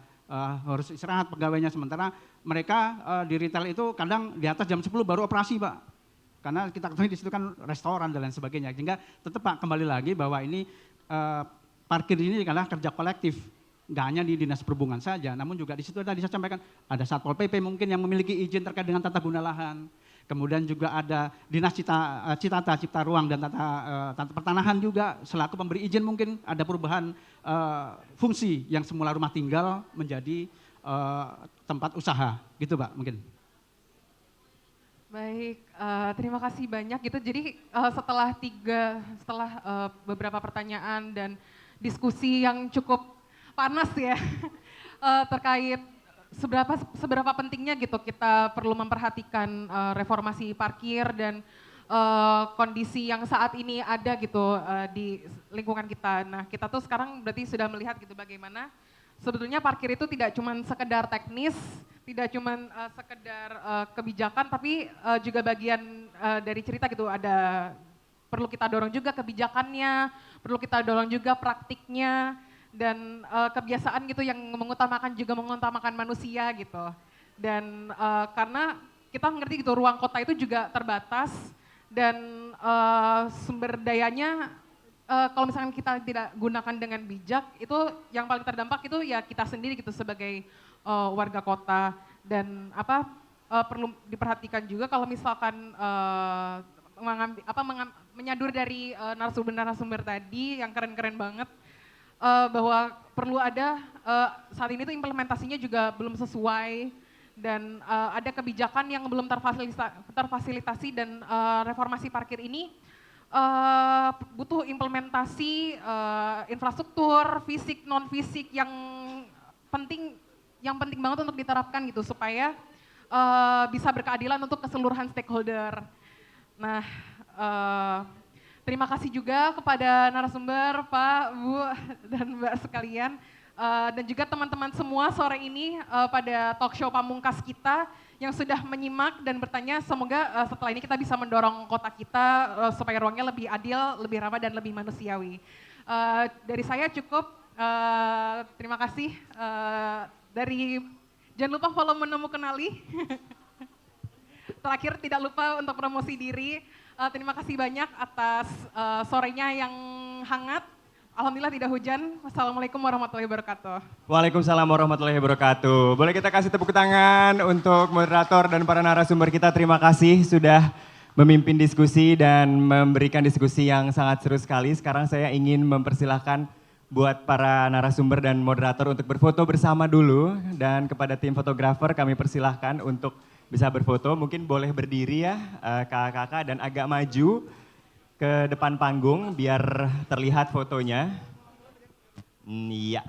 harus istirahat pegawainya, sementara mereka di retail itu kadang di atas jam 10 baru operasi Pak. Karena kita ketahui di situ kan restoran dan lain sebagainya. Sehingga tetap Pak kembali lagi bahwa ini parkir ini adalah kerja kolektif. Nggak hanya di Dinas Perhubungan saja, namun juga di situ tadi saya sampaikan ada Satpol PP mungkin yang memiliki izin terkait dengan tata guna lahan. Kemudian juga ada Dinas Cipta Ruang dan Tata Pertanahan juga selaku pemberi izin, mungkin ada perubahan fungsi yang semula rumah tinggal menjadi tempat usaha, gitu Pak mungkin. Baik, terima kasih banyak gitu. Jadi setelah beberapa pertanyaan dan diskusi yang cukup panas ya terkait seberapa pentingnya gitu kita perlu memperhatikan reformasi parkir dan kondisi yang saat ini ada gitu di lingkungan kita. Nah, kita tuh sekarang berarti sudah melihat gitu bagaimana sebetulnya parkir itu tidak cuma sekedar teknis, tidak cuma sekedar kebijakan, tapi juga bagian dari cerita gitu. Ada perlu kita dorong juga kebijakannya, perlu kita dorong juga praktiknya, dan kebiasaan gitu yang mengutamakan manusia gitu. Dan karena kita ngerti gitu ruang kota itu juga terbatas dan sumber dayanya kalau misalkan kita tidak gunakan dengan bijak, itu yang paling terdampak itu ya kita sendiri gitu sebagai warga kota. Dan perlu diperhatikan juga kalau misalkan menyadur dari narasumber tadi yang keren-keren banget, bahwa perlu ada saat ini tuh implementasinya juga belum sesuai dan ada kebijakan yang belum terfasilitasi dan reformasi parkir ini butuh implementasi infrastruktur fisik non fisik yang penting banget untuk diterapkan gitu supaya bisa berkeadilan untuk keseluruhan stakeholder. Nah, terima kasih juga kepada narasumber, Pak, Bu, dan Mbak sekalian. Dan juga teman-teman semua sore ini pada talk show pamungkas kita yang sudah menyimak dan bertanya. Semoga setelah ini kita bisa mendorong kota kita supaya ruangnya lebih adil, lebih ramah, dan lebih manusiawi. Dari saya cukup, terima kasih. Jangan lupa follow Menemu Kenali. Terakhir tidak lupa untuk promosi diri. Terima kasih banyak atas sorenya yang hangat. Alhamdulillah tidak hujan. Wassalamualaikum warahmatullahi wabarakatuh. Waalaikumsalam warahmatullahi wabarakatuh. Boleh kita kasih tepuk tangan untuk moderator dan para narasumber kita. Terima kasih sudah memimpin diskusi dan memberikan diskusi yang sangat seru sekali. Sekarang saya ingin mempersilahkan buat para narasumber dan moderator untuk berfoto bersama dulu. Dan kepada tim fotografer kami persilahkan untuk bisa berfoto. Mungkin boleh berdiri ya kakak-kakak dan agak maju ke depan panggung biar terlihat fotonya. Iya.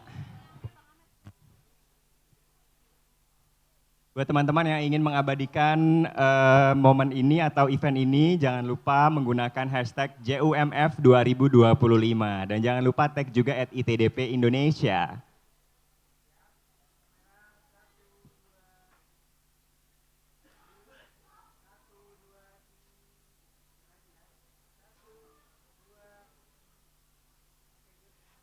Buat teman-teman yang ingin mengabadikan momen ini atau event ini, jangan lupa menggunakan hashtag JUMF 2025 dan jangan lupa tag juga @ITDP Indonesia.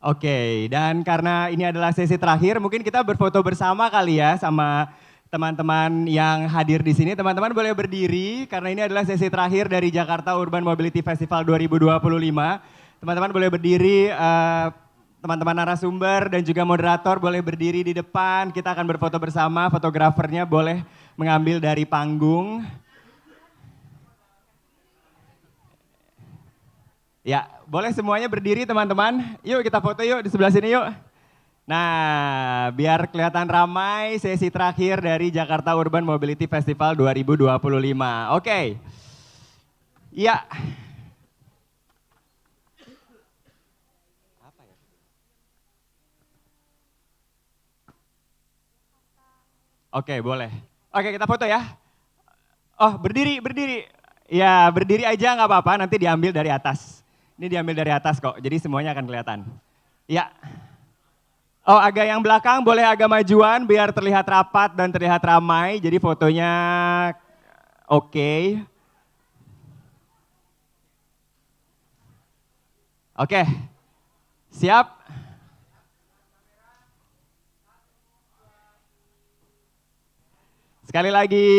Oke, dan karena ini adalah sesi terakhir, mungkin kita berfoto bersama kali ya sama teman-teman yang hadir di sini. Teman-teman boleh berdiri karena ini adalah sesi terakhir dari Jakarta Urban Mobility Festival 2025. Teman-teman boleh berdiri, teman-teman narasumber dan juga moderator boleh berdiri di depan. Kita akan berfoto bersama, fotografernya boleh mengambil dari panggung. Ya, boleh semuanya berdiri teman-teman. Yuk kita foto yuk di sebelah sini yuk. Nah, biar kelihatan ramai sesi terakhir dari Jakarta Urban Mobility Festival 2025. Oke. Ya. Oke, boleh. Oke, kita foto ya. Oh, berdiri. Ya, berdiri aja nggak apa-apa, nanti diambil dari atas. Ini diambil dari atas kok, jadi semuanya akan kelihatan. Ya. Oh, agak yang belakang boleh agak majuan biar terlihat rapat dan terlihat ramai. Jadi fotonya oke. Oke, siap? Sekali lagi.